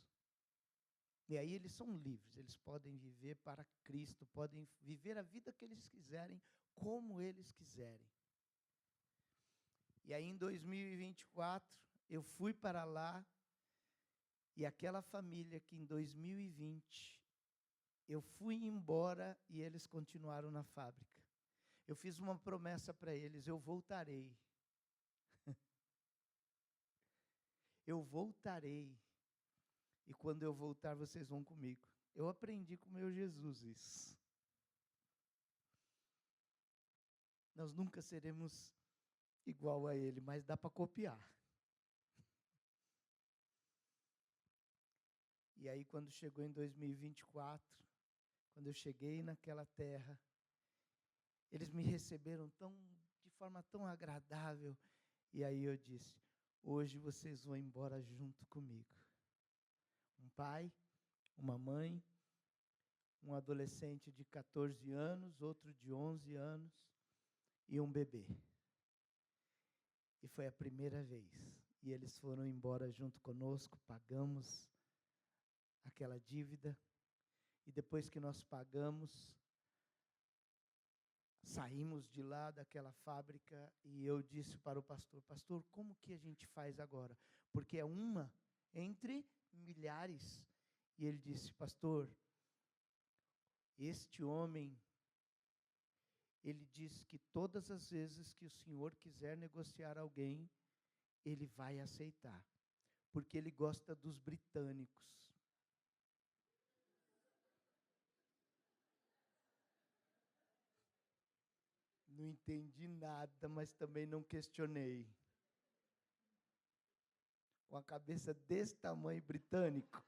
E aí eles são livres, eles podem viver para Cristo, podem viver a vida que eles quiserem, como eles quiserem. E aí em 2024, eu fui para lá, e aquela família que em 2020, eu fui embora e eles continuaram na fábrica. Eu fiz uma promessa para eles, eu voltarei. Eu voltarei. E quando eu voltar, vocês vão comigo. Eu aprendi com o meu Jesus isso. Nós nunca seremos igual a ele, mas dá para copiar. E aí, quando chegou em 2024, quando eu cheguei naquela terra, eles me receberam de forma tão agradável. E aí eu disse, hoje vocês vão embora junto comigo. Um pai, uma mãe, um adolescente de 14 anos, outro de 11 anos e um bebê. E foi a primeira vez. E eles foram embora junto conosco, pagamos aquela dívida. E depois que nós pagamos, saímos de lá daquela fábrica e eu disse para o pastor, pastor, como que a gente faz agora? Porque é uma entre milhares. E ele disse, pastor, este homem, ele diz que todas as vezes que o senhor quiser negociar alguém, ele vai aceitar, porque ele gosta dos britânicos. Não entendi nada, mas também não questionei. Com a cabeça desse tamanho britânico.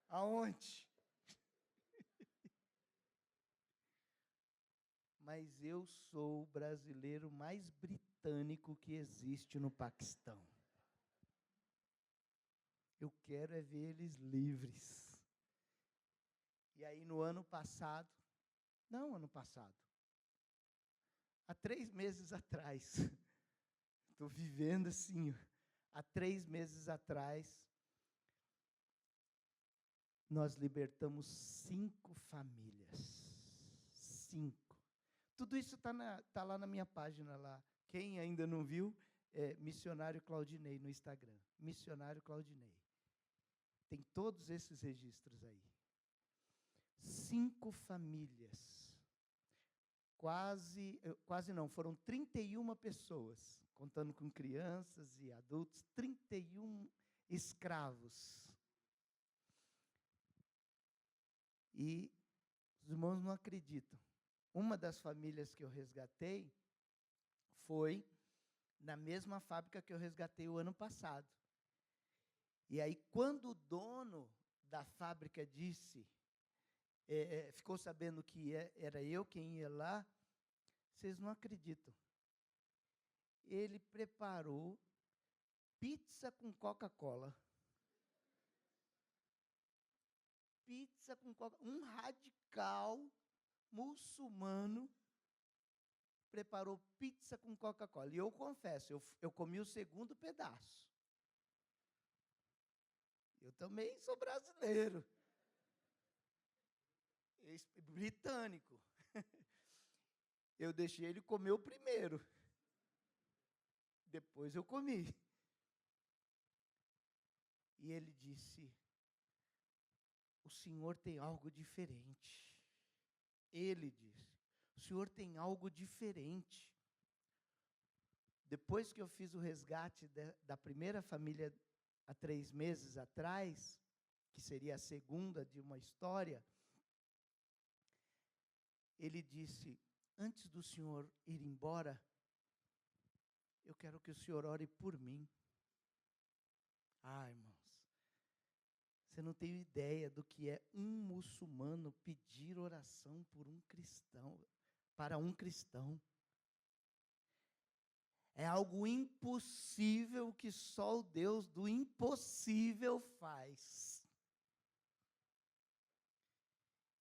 Aonde? Mas eu sou o brasileiro mais britânico que existe no Paquistão. Eu quero é ver eles livres. E aí no ano passado, há 3 meses atrás, estou vivendo assim, há 3 meses atrás, nós libertamos 5 famílias. 5. Tudo isso tá lá na minha página lá. Quem ainda não viu, é Missionário Claudinei no Instagram. Missionário Claudinei. Tem todos esses registros aí. 5 famílias. Quase não, foram 31 pessoas, contando com crianças e adultos, 31 escravos. E os irmãos não acreditam. Uma das famílias que eu resgatei foi na mesma fábrica que eu resgatei o ano passado. E aí, quando o dono da fábrica disse, ficou sabendo que era eu quem ia lá, vocês não acreditam. Ele preparou pizza com Coca-Cola. Pizza com Coca-Cola. Um radical muçulmano preparou pizza com Coca-Cola. E eu confesso, eu comi o segundo pedaço. Eu também sou brasileiro. Britânico. Eu deixei ele comer o primeiro. Depois eu comi. E ele disse, o senhor tem algo diferente. Ele disse, o senhor tem algo diferente. Depois que eu fiz o resgate da primeira família há 3 meses atrás, que seria a segunda de uma história, ele disse, antes do senhor ir embora, eu quero que o senhor ore por mim. Ah, irmãos, você não tem ideia do que é um muçulmano pedir oração por um cristão, para um cristão. É algo impossível que só o Deus do impossível faz.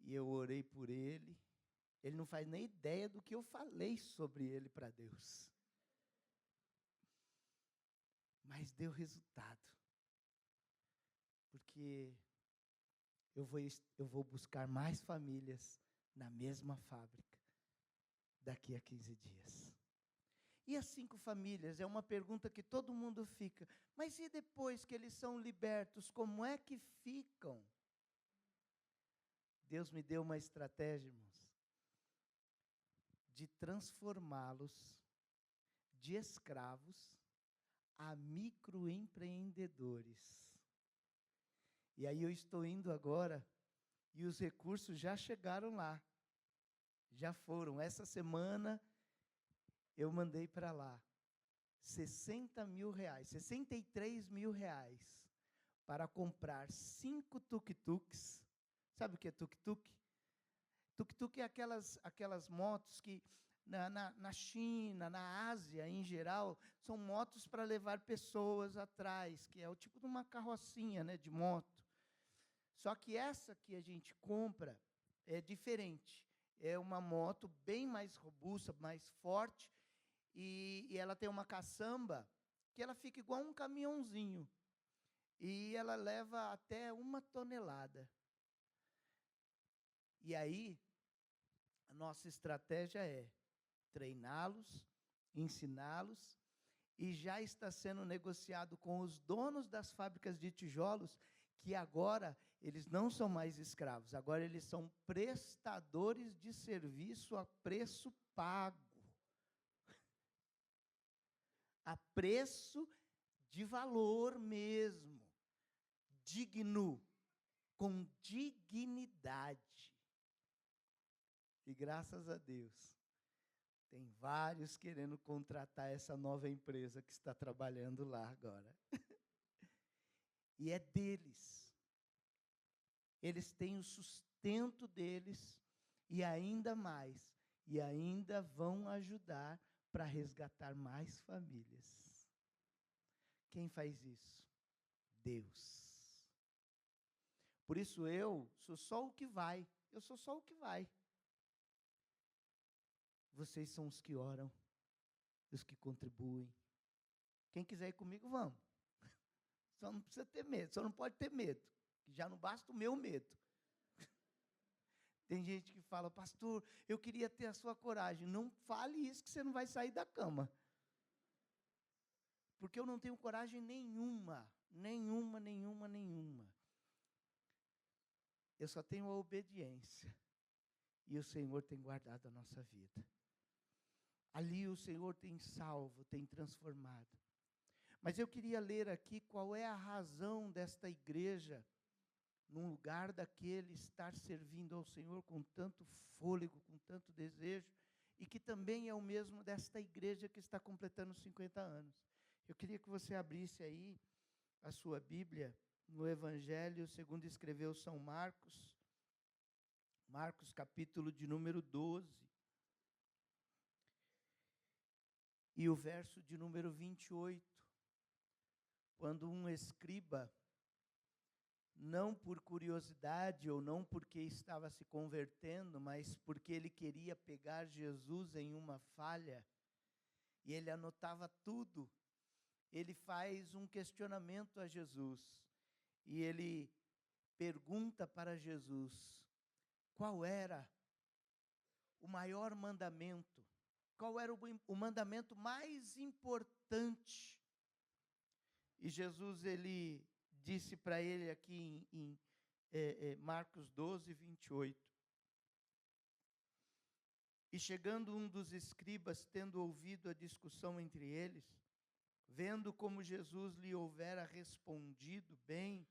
E eu orei por ele. Ele não faz nem ideia do que eu falei sobre ele para Deus. Mas deu resultado. Porque eu vou buscar mais famílias na mesma fábrica daqui a 15 dias. E as 5 famílias? É uma pergunta que todo mundo fica. Mas e depois que eles são libertos, como é que ficam? Deus me deu uma estratégia, irmãos, de transformá-los de escravos a microempreendedores. E aí eu estou indo agora, e os recursos já chegaram lá. Já foram. Essa semana eu mandei para lá 60 mil reais, 63 mil reais, para comprar 5 tuk-tuks. Sabe o que é tuk-tuk? Tuk-tuk é aquelas motos que na China, na Ásia em geral, são motos para levar pessoas atrás, que é o tipo de uma carrocinha, né, de moto. Só que essa que a gente compra é diferente. É uma moto bem mais robusta, mais forte, e ela tem uma caçamba que ela fica igual um caminhãozinho. E ela leva até 1 tonelada. E aí, a nossa estratégia é treiná-los, ensiná-los, e já está sendo negociado com os donos das fábricas de tijolos, que agora eles não são mais escravos, agora eles são prestadores de serviço a preço pago. A preço de valor mesmo, digno, com dignidade. E graças a Deus, tem vários querendo contratar essa nova empresa que está trabalhando lá agora. E é deles. Eles têm o sustento deles e ainda mais. E ainda vão ajudar para resgatar mais famílias. Quem faz isso? Deus. Por isso eu sou só o que vai. Eu sou só o que vai. Vocês são os que oram, os que contribuem. Quem quiser ir comigo, vamos. Só não precisa ter medo, só não pode ter medo. Que já não basta o meu medo. Tem gente que fala, pastor, eu queria ter a sua coragem. Não fale isso que você não vai sair da cama. Porque eu não tenho coragem nenhuma. Nenhuma. Eu só tenho a obediência. E o Senhor tem guardado a nossa vida. Ali o Senhor tem salvo, tem transformado. Mas eu queria ler aqui qual é a razão desta igreja, num lugar daquele, estar servindo ao Senhor com tanto fôlego, com tanto desejo, e que também é o mesmo desta igreja que está completando 50 anos. Eu queria que você abrisse aí a sua Bíblia no Evangelho segundo escreveu São Marcos, Marcos capítulo de número 12, e o verso de número 28, quando um escriba, não por curiosidade ou não porque estava se convertendo, mas porque ele queria pegar Jesus em uma falha, e ele anotava tudo, ele faz um questionamento a Jesus, e ele pergunta para Jesus, qual era o maior mandamento, qual era o mandamento mais importante. E Jesus, ele disse para ele aqui em Marcos 12, 28. E chegando um dos escribas, tendo ouvido a discussão entre eles, vendo como Jesus lhe houvera respondido bem,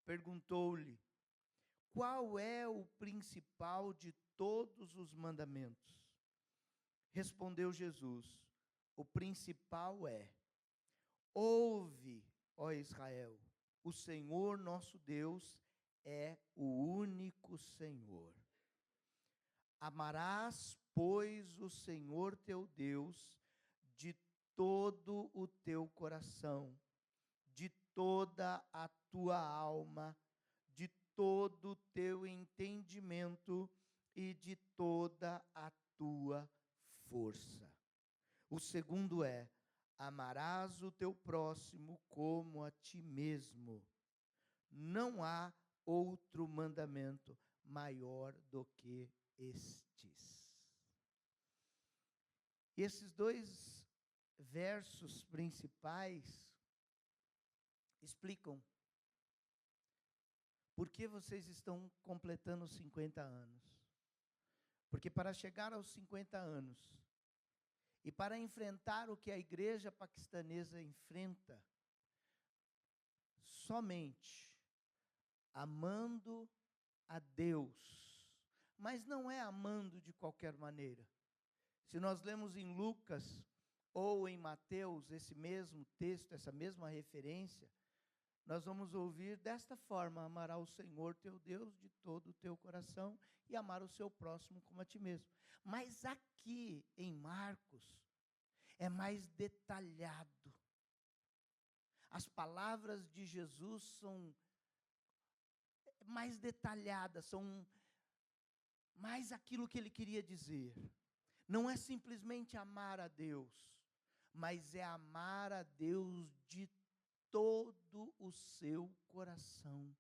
perguntou-lhe, qual é o principal de todos os mandamentos? Respondeu Jesus, o principal é, ouve, ó Israel, o Senhor nosso Deus é o único Senhor. Amarás, pois, o Senhor teu Deus de todo o teu coração, de toda a tua alma, de todo o teu entendimento e de toda a tua força. O segundo é, amarás o teu próximo como a ti mesmo. Não há outro mandamento maior do que estes. Esses dois versos principais explicam por que vocês estão completando 50 anos. Porque para chegar aos 50 anos, e para enfrentar o que a igreja paquistanesa enfrenta, somente amando a Deus, mas não é amando de qualquer maneira. Se nós lemos em Lucas ou em Mateus esse mesmo texto, essa mesma referência, nós vamos ouvir desta forma, amará o Senhor teu Deus de todo o teu coração e amar o seu próximo como a ti mesmo. Mas aqui em Marcos é mais detalhado. As palavras de Jesus são mais detalhadas, são mais aquilo que ele queria dizer. Não é simplesmente amar a Deus, mas é amar a Deus de todo o seu coração.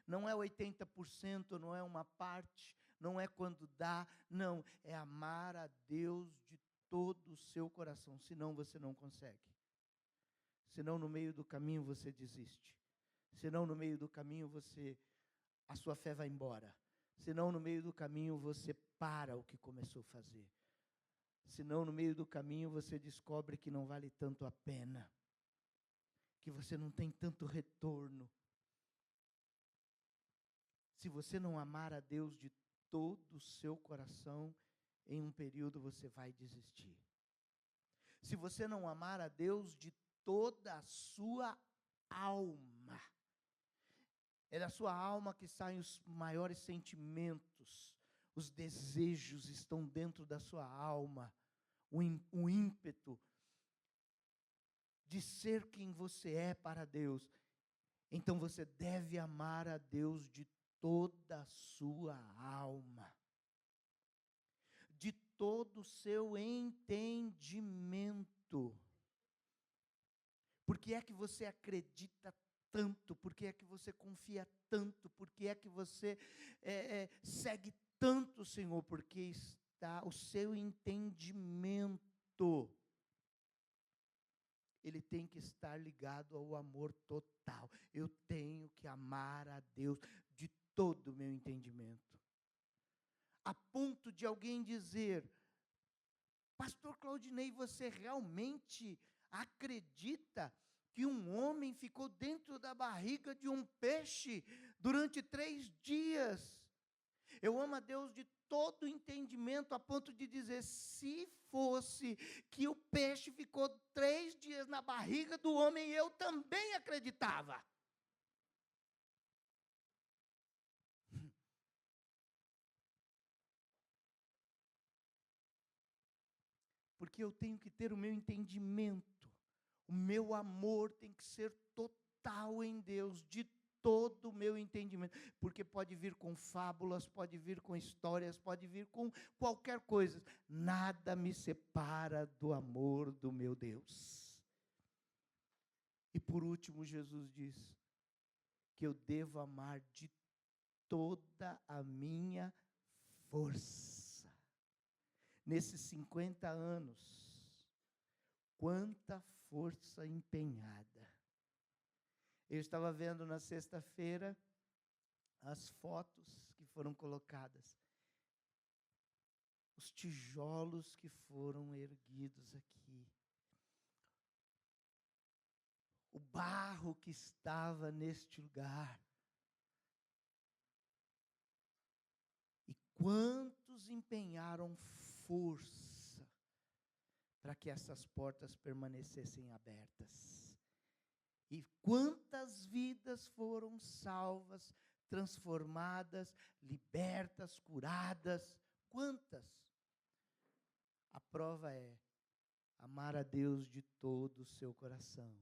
Não é 80%, não é uma parte, não é quando dá, não, é amar a Deus de todo o seu coração, senão você não consegue. Senão no meio do caminho você desiste. Senão no meio do caminho a sua fé vai embora. Senão no meio do caminho você para o que começou a fazer. Senão no meio do caminho você descobre que não vale tanto a pena, que você não tem tanto retorno. Se você não amar a Deus de todo o seu coração, em um período você vai desistir. Se você não amar a Deus de toda a sua alma, é da sua alma que saem os maiores sentimentos, os desejos estão dentro da sua alma, o ímpeto de ser quem você é para Deus. Então você deve amar a Deus de toda a sua alma, de todo o seu entendimento. Por que é que você acredita tanto? Por que é que você confia tanto? Por que é que você segue tanto o Senhor? Porque está o seu entendimento, ele tem que estar ligado ao amor total. Eu tenho que amar a Deus de todo o meu entendimento. A ponto de alguém dizer, pastor Claudinei, você realmente acredita que um homem ficou dentro da barriga de um peixe durante 3 dias? Eu amo a Deus de todo o entendimento, a ponto de dizer, se fosse que o peixe ficou 3 dias fez na barriga do homem, eu também acreditava. Porque eu tenho que ter o meu entendimento, o meu amor tem que ser total em Deus, de todo o meu entendimento, porque pode vir com fábulas, pode vir com histórias, pode vir com qualquer coisa, nada me separa do amor do meu Deus. E por último, Jesus diz que eu devo amar de toda a minha força. Nesses 50 anos, quanta força empenhada. Eu estava vendo na sexta-feira as fotos que foram colocadas, os tijolos que foram erguidos aqui, o barro que estava neste lugar. E quantos empenharam força para que essas portas permanecessem abertas. E quantas vidas foram salvas, transformadas, libertas, curadas. Quantas? A prova é amar a Deus de todo o seu coração,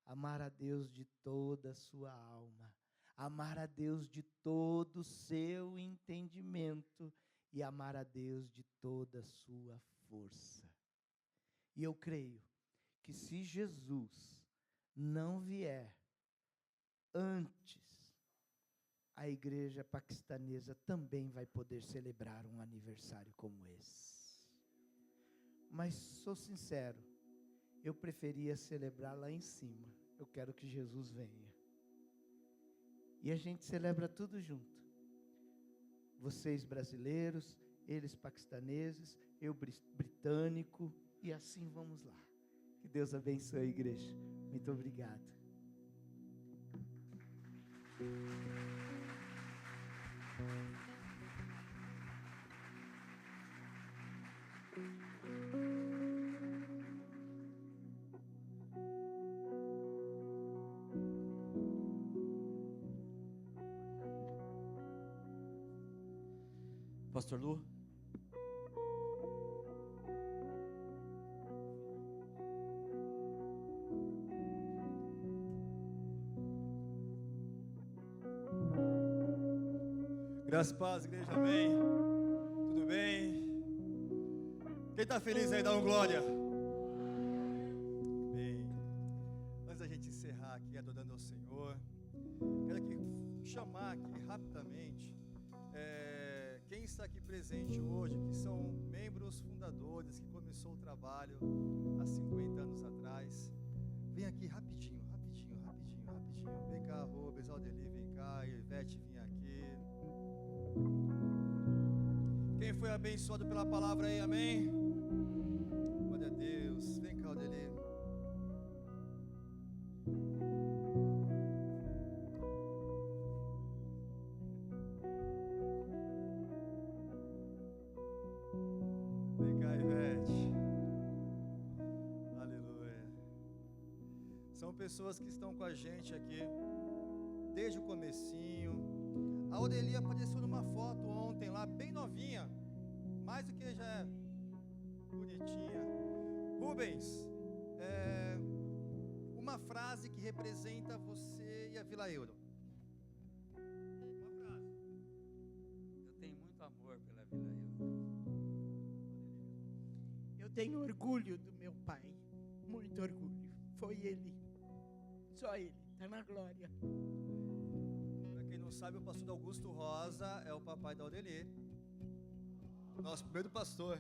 amar a Deus de toda a sua alma, amar a Deus de todo o seu entendimento e amar a Deus de toda a sua força. E eu creio que se Jesus não vier antes, a igreja paquistanesa também vai poder celebrar um aniversário como esse. Mas sou sincero, eu preferia celebrar lá em cima. Eu quero que Jesus venha. E a gente celebra tudo junto. Vocês brasileiros, eles paquistaneses, eu britânico, e assim vamos lá. Que Deus abençoe a igreja. Muito obrigado. Pastor Lu? Graças a paz, igreja, amém. Tudo bem? Quem está feliz aí, dá um glória. Bem, antes da gente encerrar aqui adorando ao Senhor, quero aqui chamar aqui rapidamente quem está aqui presente hoje, que são membros fundadores, que começou o trabalho há 50 anos atrás. Vem aqui rapidinho. Vem cá, Rubens, Aldeli, vem cá, Ivete, vem aqui. Quem foi abençoado pela palavra aí, amém? Glória a Deus. Vem cá, Aldeli. Vem cá, Ivete. Aleluia. São pessoas que estão com a gente aqui desde o comecinho. A Aurelia apareceu numa foto ontem lá, bem novinha, mais do que já é bonitinha. Rubens, uma frase que representa você e a Vila Euro. Uma frase. Eu tenho muito amor pela Vila Euro. Eu tenho orgulho do meu pai, muito orgulho. Foi ele, só ele, está na glória. Para quem não sabe, o pastor Augusto Rosa é o papai da Aurelia, nosso primeiro pastor.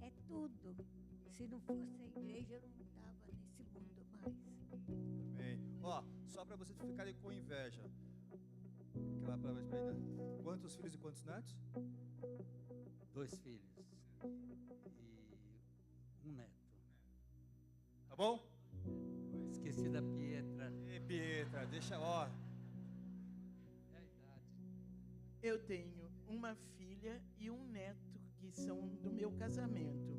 É tudo. Se não fosse a igreja, eu não estava nesse mundo mais. Amém. Ó, só para vocês ficarem com inveja. Aquela palavra espreita. Quantos filhos e quantos netos? 2 filhos e 1 neto. Tá bom? Esqueci da Pietra. E Pietra, deixa, ó. É a idade. Eu tenho uma filha e um neto que são do meu casamento.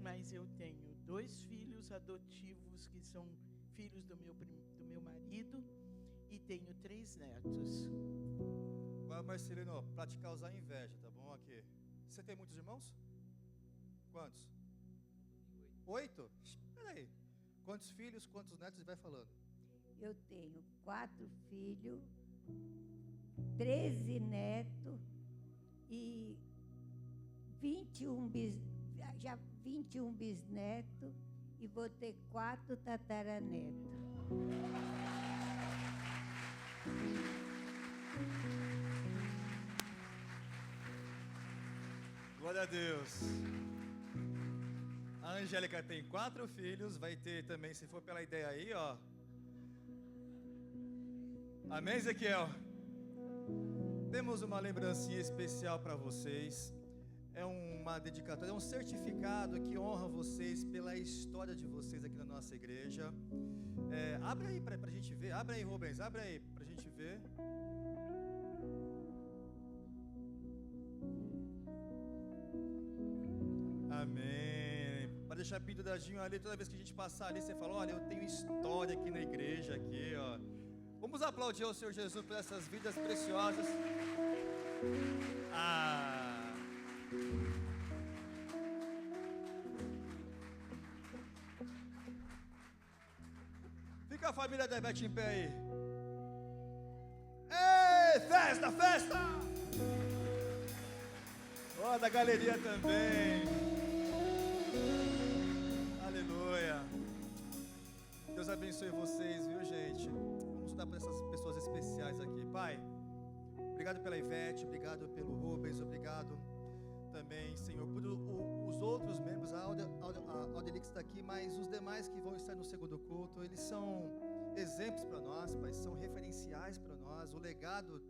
Mas eu tenho 2 filhos adotivos que são filhos do meu marido e tenho 3 netos. Agora, Marcelino, para te causar inveja, tá bom? Aqui. Você tem muitos irmãos? Quantos? 8? Espera aí. Quantos filhos, quantos netos? Vai falando. Eu tenho 4 filhos, 13 netos e 21 bisnetos e vou ter 4 tataranetos. Glória a Deus. A Angélica tem 4 filhos, vai ter também, se for pela ideia aí, ó. Amém, Ezequiel? Temos uma lembrancinha especial para vocês. É uma dedicatória, é um certificado que honra vocês pela história de vocês aqui na nossa igreja. Abre aí pra gente ver. Abre aí, Rubens, abre aí pra gente ver. Amém. Para deixar pendudadinho ali, toda vez que a gente passar ali, você fala, olha, eu tenho história aqui na igreja, aqui, ó. Vamos aplaudir ao Senhor Jesus por essas vidas preciosas. Fica a família da Ivete em pé aí. Ei, festa, festa! Ó, da galeria também. Aleluia. Deus abençoe vocês, viu, gente? Vamos dar para essas pessoas especiais aqui. Pai, obrigado pela Ivete, obrigado pelo Rubens, obrigado também, Senhor, por os outros membros. A Aldelix está aqui, mas os demais que vão estar no segundo culto, eles são exemplos para nós, Pai, são referenciais para nós. O legado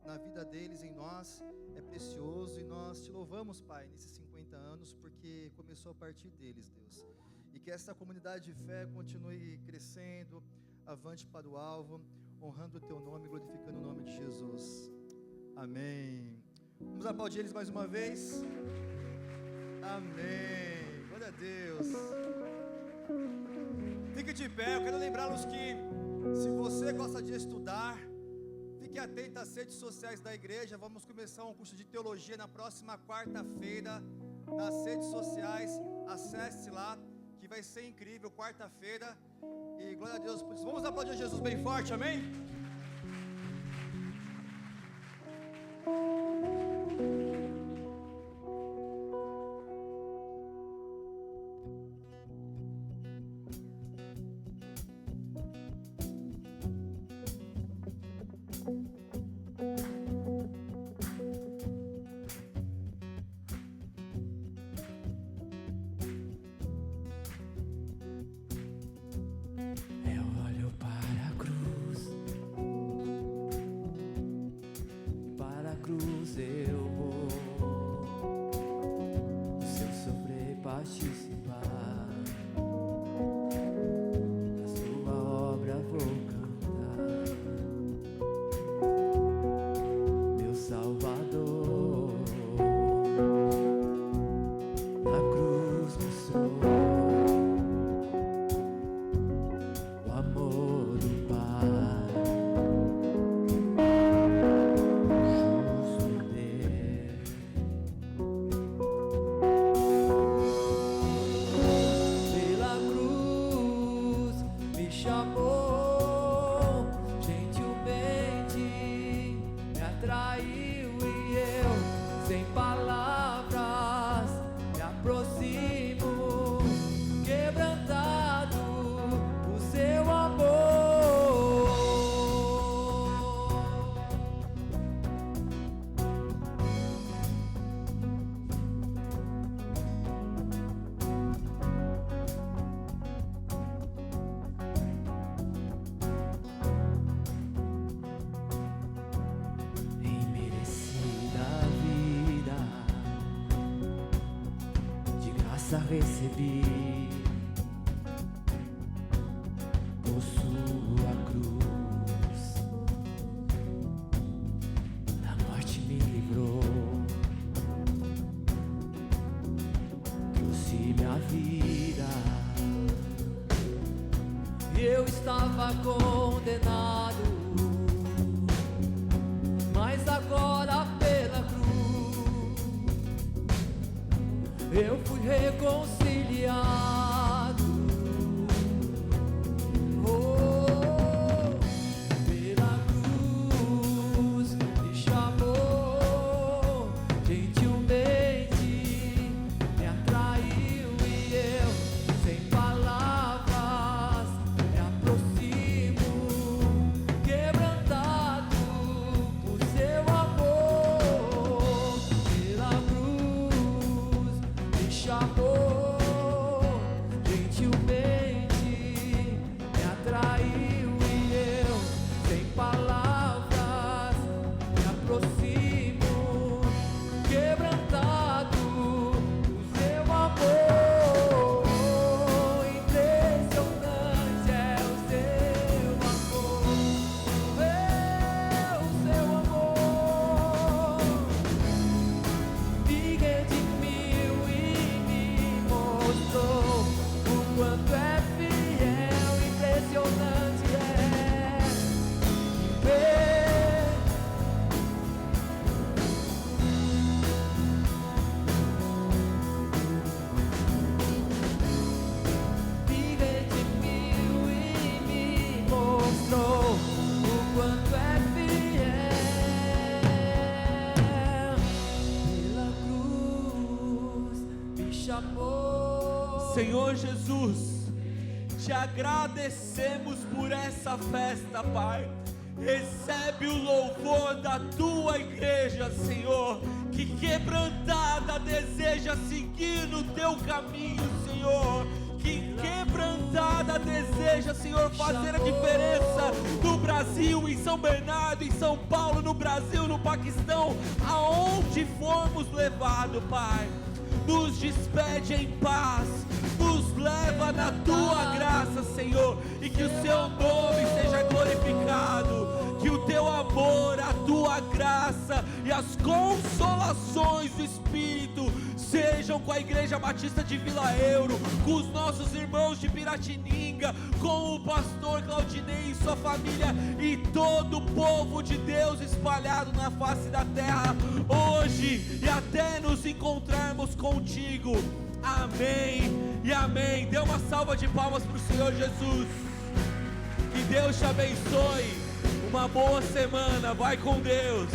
na vida deles em nós é precioso e nós te louvamos, Pai, nesses 50 anos, porque começou a partir deles, Deus. E que essa comunidade de fé continue crescendo, avante para o alvo, honrando o teu nome, glorificando o nome de Jesus. Amém. Vamos aplaudir eles mais uma vez. Amém. Glória a Deus. Fique de pé. Eu quero lembrá-los que se você gosta de estudar, fique atento às redes sociais da igreja. Vamos começar um curso de teologia na próxima quarta-feira nas redes sociais. Acesse lá, que vai ser incrível, quarta-feira. E glória a Deus por isso. Vamos aplaudir Jesus bem forte, amém? Recebi por sua cruz, da morte me livrou, trouxe minha vida. estava condenado, mas agora pela cruz eu fui reconciliado. Oh, pela cruz me chamou, gentilmente me atraiu e eu, sem palavras, me aproximo, quebrantado por seu amor. Pela cruz me chamou, gentilmente me atraiu e eu, sem palavras, me aproximo, quebrantado por seu amor. Impressionante é o seu amor, o seu amor. Me redimiu e me mostrou o quanto é fiel. Impressionante é ver. Me redimiu e me mostrou o quanto é fiel. Pela cruz me chamou. Senhor Jesus, te agradecemos por essa festa, Pai. Recebe o louvor da tua igreja, Senhor, que quebrantada deseja seguir no teu caminho, Senhor. Que quebrantada deseja, Senhor, fazer a diferença no Brasil, em São Bernardo, em São Paulo, no Brasil, no Paquistão, aonde formos levados, Pai. Nos despede em paz, nos leva na tua graça, Senhor, e que o seu nome seja glorificado, que o teu amor, a tua graça e as consolações do Espírito sejam com a Igreja Batista de Vila Euro, com os nossos irmãos de Piratininga, com o pastor Claudinei e sua família e todo o povo de Deus espalhado na face da terra hoje e até nos encontrarmos contigo. Amém e amém. Dê uma salva de palmas para o Senhor Jesus. Que Deus te abençoe. Uma boa semana. Vai com Deus.